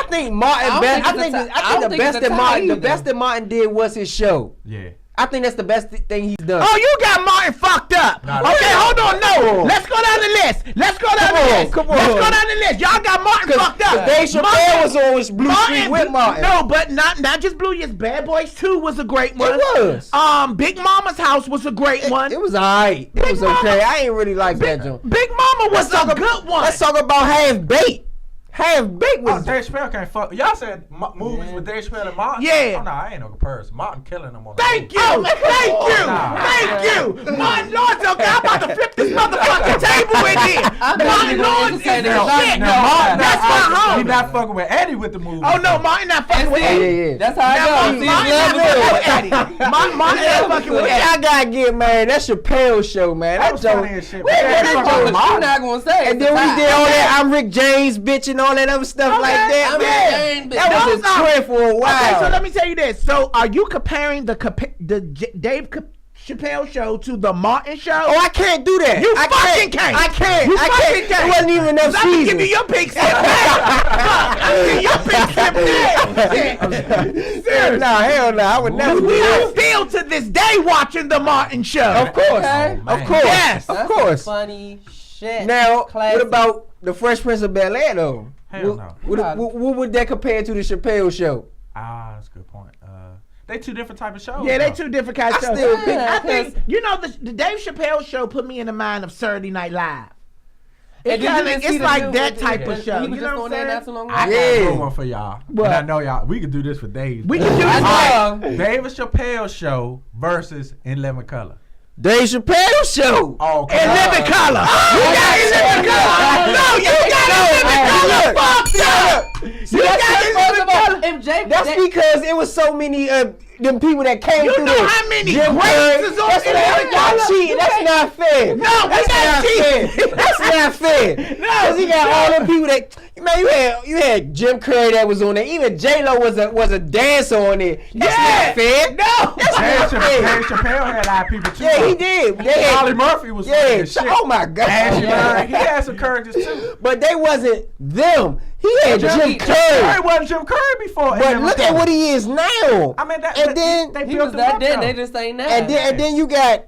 think Martin. I don't best. think it's a tie. I don't the think best it's a that tie Martin. The either. best that Martin did was his show. Yeah. I think that's the best thing he's done. Oh, you got Martin fucked up. Nah, Okay, nah. hold on. No, Come on. let's go down the list. Let's go down the list. Come Let's on. go down the list. Y'all got Martin fucked up. Dave Chappelle was always Blue Street with Martin. No, but not just Blue. Yes, Bad Boys 2 was a great one. It was. Big Mama's House was a great one. It was alright. It was Mama- okay. I ain't really like that joint. Big Mama was a good one. Let's talk about Half Baked. Half Baked Oh, was. Dave Chappelle can't fuck. Y'all said movies with Dave Chappelle and Martin. Yeah. Oh no, I ain't no comparison. Martin killing them on. the Thank you, movie. thank you, Nah. thank you. Martin Lawrence, okay, I'm about to flip this motherfucking table in here. Martin Lawrence is the shit. No, Martin, Martin, that's my He homie. not fucking with Eddie with the movie. Oh no, Martin not fucking with Yeah, Eddie. yeah. That's how Now, I Martin go. not fucking with Eddie. Martin not fucking with Eddie. I gotta get married. That's Chappelle show, man. That was joke- funny as shit. Wait, man. that Fuck joke- with But you're Martin. not gonna say. And then when he did all that, I'm Rick James bitch and all that other stuff like that. I'm Rick Man, James, bitch. that was a Those are- trend for a while. Okay, so let me tell you this. So are you comparing the Dave Chappelle show to the Martin show. Oh, I can't do that. You I fucking can't. I can't. You I fucking can't. can't. It wasn't even enough I'm gonna season. give you your pink slip back. I'm giving you your pink slip back. Nah, hell no. I would never do We are that. still to this day watching the Martin show. Of course. Okay. Of course. Yes. Of That's course. funny shit. Now, Classic. what about the Fresh Prince of Bel-Air, though? Hell no. What would that compare to the Chappelle show? Ah, that's a good point. They two different type of shows. Yeah, they though. two different kinds of I shows. still I think- think you know the Dave Chappelle show put me in the mind of Saturday Night Live. And did you just see It's the like new that one? type Yeah. of show. He You was know just what on there I'm not too saying? long I ago. got a Yeah. good one for y'all. What? And I know y'all. We could do this for days. We can do I this. know. David Chappelle show versus In Living Color. Dave Chappelle show. Oh, come In on. living color. You got in living color. No, you got in living color. Fuck that. You got in living color. If Jay, That's because it was so many them people that came You through know there. how many Jim greats Carrey. is on That's In not, Living y'all Color? cheating. That's not fair. No, we That's not not cheating. fair. That's not fair. Because he got all them people that man. You had Jim Carrey that was on there. Even J Lo was a dancer on there. That's not fair. No. That's not fair. Dave Chappelle had a lot of people too. Yeah, he though. did. They had, Ollie Murphy was yeah. funny as shit. Oh my God. Ashley Murray, he had some characters too. But they wasn't them. He had Jim Curry Carrey. wasn't Jim Curry before. But look at what he is now. I mean, And then they he built was him that up, then. though. They just ain't now. And then you got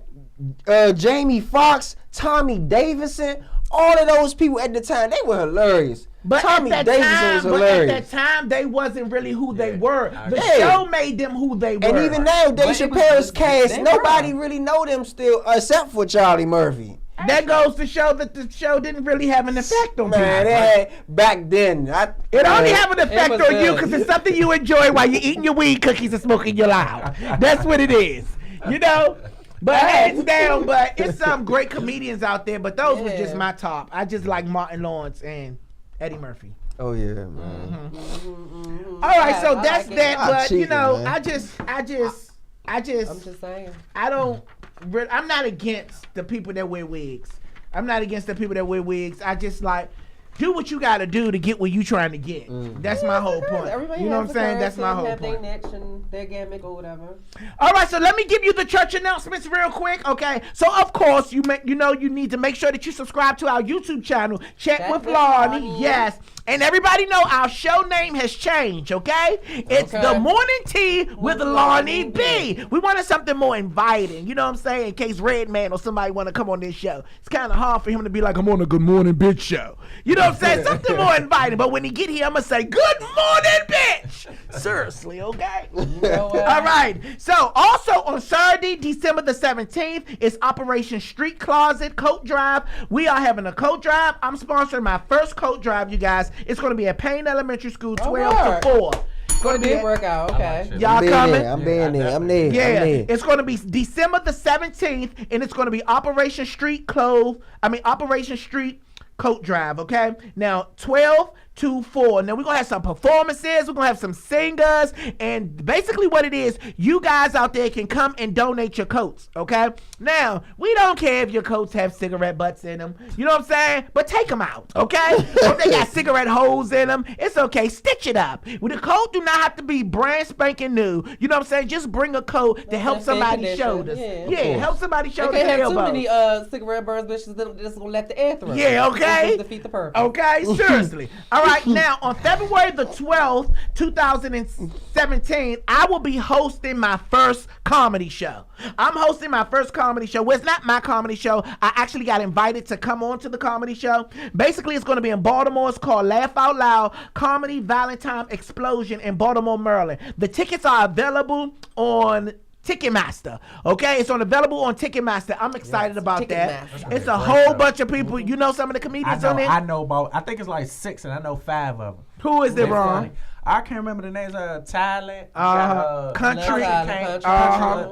Jamie Foxx, Tommy Davidson, all of those people at the time, they were hilarious. But Tommy at that Davidson time, was but hilarious. at that time, they wasn't really who they were. The agree. show made them who they were. And even now, Dave But it was Chappelle's just- cast, they nobody were. really know them still, except for Charlie Murphy. that goes to show that the show didn't really have an effect on Man, they people. had back then. It only have an effect was on you good. because it's something you enjoy while you're eating your weed cookies and smoking your loud. That's what it is, you know. But hands down, but it's some great comedians out there. But those was just Yeah. my top. I just like Martin Lawrence and Eddie Murphy. Oh yeah, man. All right, so I that's like it. that. I'm But you cheating, know, man. I just, I'm just saying. I don't. I'm not against the people that wear wigs. I'm not against the people that wear wigs. I just like do what you got to do to get where you trying to get. That's my whole point. Everybody You know what I'm has saying? a That's my whole have point. their niche and their gimmick or whatever. All right, so let me give you the church announcements real quick, okay? So of course you need to make sure that you subscribe to our YouTube channel, Check with Lonnie. Yes. And everybody know our show name has changed, okay? It's Okay. The Morning Tea with Lonnie Bee. We wanted something more inviting, you know what I'm saying? In case Redman or somebody want to come on this show. It's kind of hard for him to be like, I'm on a Good Morning Bitch show. You know what I'm saying? Something more inviting. But when he get here, I'm going to say, Good morning, bitch. Seriously, okay? You know what? All right. So also on Saturday, December the 17th, is Operation Street Closet Coat Drive. We are having a coat drive. I'm sponsoring my first coat drive, you guys. It's going to be at Payne Elementary School, 12 to 4. It's going to be Big at, workout, okay. y'all coming? I'm being there. I'm there. Yeah, I'm there. it's going to be December the 17th, and it's going to be Operation Street Coat Drive, okay? Now, 12 to 4. Now, we're going to have some performances. We're going to have some singers. And basically what it is, you guys out there can come and donate your coats, okay? Now, we don't care if your coats have cigarette butts in them. You know what I'm saying? But take them out, okay? If they got cigarette holes in them, it's okay. Stitch it up. With the coat do not have to be brand spanking new. You know what I'm saying? Just bring a coat to help in somebody's condition. shoulders. Yeah. Yeah, help somebody's They shoulders can't and have too elbows. many cigarette burns, bitches that's gonna let the air through. Yeah, okay. Just defeat the purpose. Okay, seriously. All right, now on February the 12th, 2017, I will be hosting my first comedy show. I'm hosting my first comedy show. Well, it's not my comedy show. I actually got invited to come on to the comedy show. Basically, it's going to be in Baltimore. It's called Laugh Out Loud Comedy Valentine Explosion in Baltimore, Maryland. The tickets are available on Ticketmaster. Okay, it's available on Ticketmaster. I'm excited about that. Ticketmaster. It's a whole bunch of people. You know some of the comedians on there? I know about. I think it's like 6, and I know 5 of them. Who is it, They're Ron? funny. I can't remember the names. Talent. Country.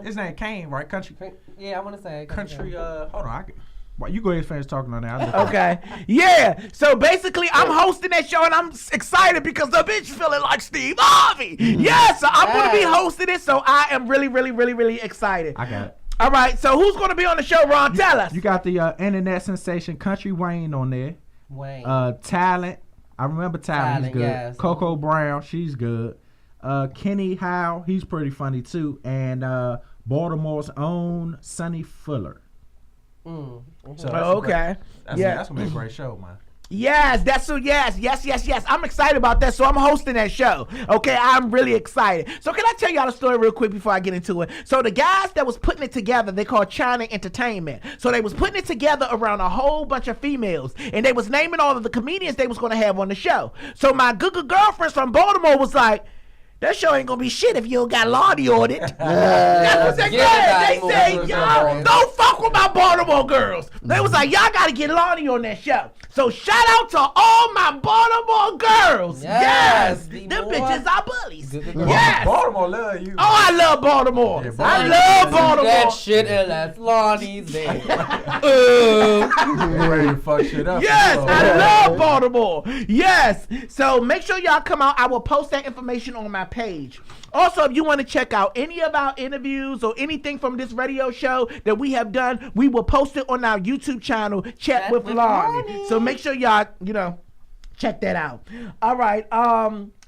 His name Kane, right? Country. Yeah, I want to say Country. Hold on. Well, you go ahead and finish talking on that. Okay. Yeah. So basically, I'm hosting that show, and I'm excited because the bitch feeling like Steve Harvey. Yes, so I'm going to be hosting it, so I am really, really, really, really excited. I got it. All right. So who's going to be on the show, Ron? Tell us. You got the internet sensation Country Wayne on there. Wayne. Talent. I remember Talent. He's good. Yes. Coco Brown. She's good. Kenny Howe. He's pretty funny too. And Baltimore's own Sonny Fuller. So Okay. that's gonna be a great show, man. Yes, yes. I'm excited about that. So I'm hosting that show. Okay, I'm really excited. So can I tell y'all a story real quick before I get into it? So the guys that was putting it together, they called China Entertainment. So they was putting it together around a whole bunch of females, and they was naming all of the comedians they was gonna have on the show. So my good girlfriends from Baltimore was like, that show ain't gonna be shit if you don't got Lonnie on it. That's what they said. They said, y'all don't fuck with my Baltimore girls. They was like, y'all gotta get Lonnie on that show. So shout out to all my Baltimore girls. Yes. Them bitches are bullies. Yes. Baltimore love you. Oh, I love Baltimore. Yeah, I love Baltimore. That shit and that's Lonnie's there. They ready to fuck shit up. Yes, I love Baltimore. Yes. So make sure y'all come out. I will post that information on my page. Also, if you want to check out any of our interviews or anything from this radio show that we have done, we will post it on our YouTube channel, Chat with Lonnie. So make sure y'all, check that out. All right.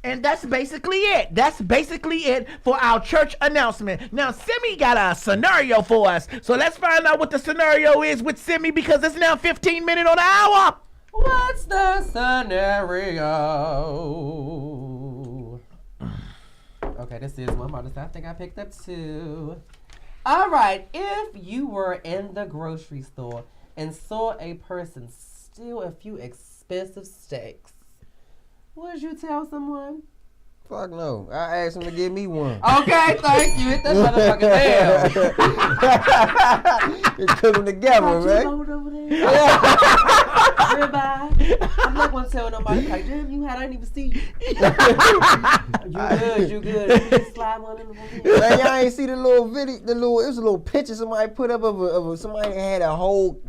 And that's basically it. That's basically it for our church announcement. Now, Simi got a scenario for us. So let's find out what the scenario is with Simi, because it's now 15 minutes on the hour. What's the scenario? Okay, this is one more. I think I picked up two. All right, if you were in the grocery store and saw a person steal a few expensive steaks, would you tell someone? Fuck no. I asked him to give me one. Okay, thank you. Hit that motherfucking bell. Just cook them together, man. Over there. Ribeye. I'm not gonna tell nobody. Like, damn, you had. I didn't even see you. You good. You just slide one in the room. Man, y'all ain't see the little video. It was a little picture somebody put up of somebody that had a whole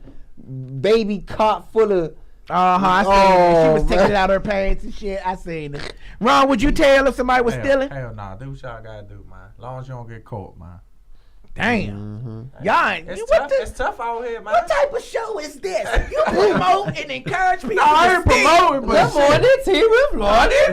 baby cart full of. I seen it. She was taking it out her pants and shit. I seen it. Ron, would you tell if somebody was stealing? Hell nah. Do what y'all gotta do, man. As long as you don't get caught, man. Damn. Y'all, It's tough out here, man. what type of show is this? You promote and encourage people I ain't promoting, The but morning tea with Lonnie Bee.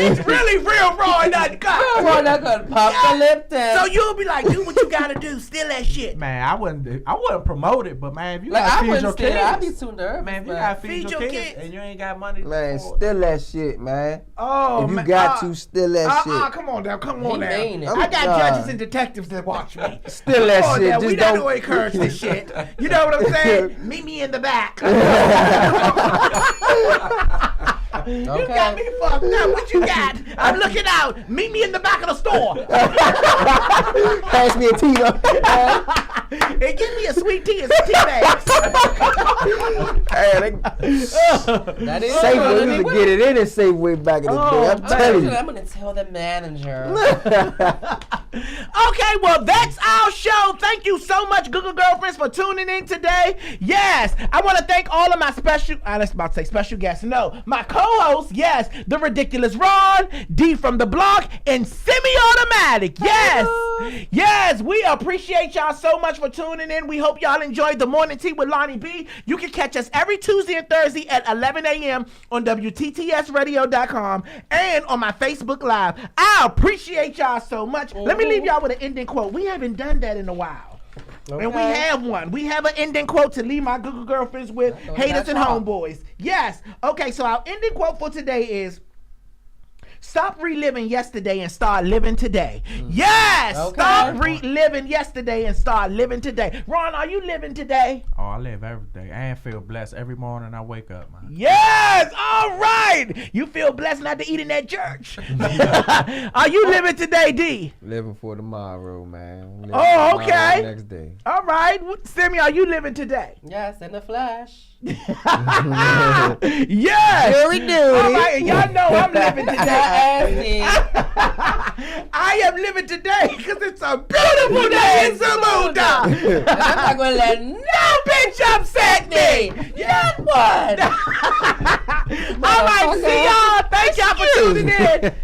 It's really real Raw and Uncut. We're not gonna pop the lip down. So you'll be like, do what you gotta do, steal that shit. man, I wouldn't promote it, but man, if you Like, gotta I feed your wouldn't steal it. I'd be kids, too nervous. man, if you but- gotta feed Feed your your kids kids. and you ain't got money, Man, for steal that shit, man. Oh, If you man. got to, steal that shit. Come on now, come He on now. mean it. I got Nah. judges and detectives that watch me. Steal that Come on shit. now, Just we not don't. gonna encourage this shit. You know what I'm saying? Meet me in the back. You got me fucked up. What you got? I'm looking out. Meet me in the back of the store. Pass me a Tito. And give me a sweet tea and some tea bags. Hey, That is Safeway, we used to get it in a Safeway back in the day. I'm telling you. I'm gonna tell the manager. Okay, well, that's our show. Thank you so much, Google Girlfriends, for tuning in today. Yes, I want to thank all of my special, I was about to say special guests. No, my co-hosts, yes, the ridiculous Ron, D from the block, and Semi-Automatic. Yes, yes, we appreciate y'all so much for tuning in. We hope y'all enjoyed the morning tea with Lonnie Bee. You can catch us every Tuesday and Thursday at 11 a.m. on WTTSradio.com and on my Facebook Live. I appreciate y'all so much. Let me leave y'all with an ending quote. We haven't done that in a while. And we have one. We have an ending quote to leave my Google Girlfriends with, haters and homeboys. Yes. Okay, so our ending quote for today is, stop reliving yesterday and start living today. Yes! Okay. Stop reliving yesterday and start living today. Ron, are you living today? Oh, I live every day and feel blessed every morning I wake up, man. Yes! All right! You feel blessed not to eat in that church. Are you living today, D? Living for tomorrow, man. Living Oh, for tomorrow, okay. Next day. All right. Simi, are you living today? Yes, in the flesh. Yes! Very duty. All right, and y'all know I'm living today. I am living today because it's a beautiful day in Zamunda. And I'm not gonna let No bitch upset me. Not one. All right, see y'all. Thank y'all for tuning in.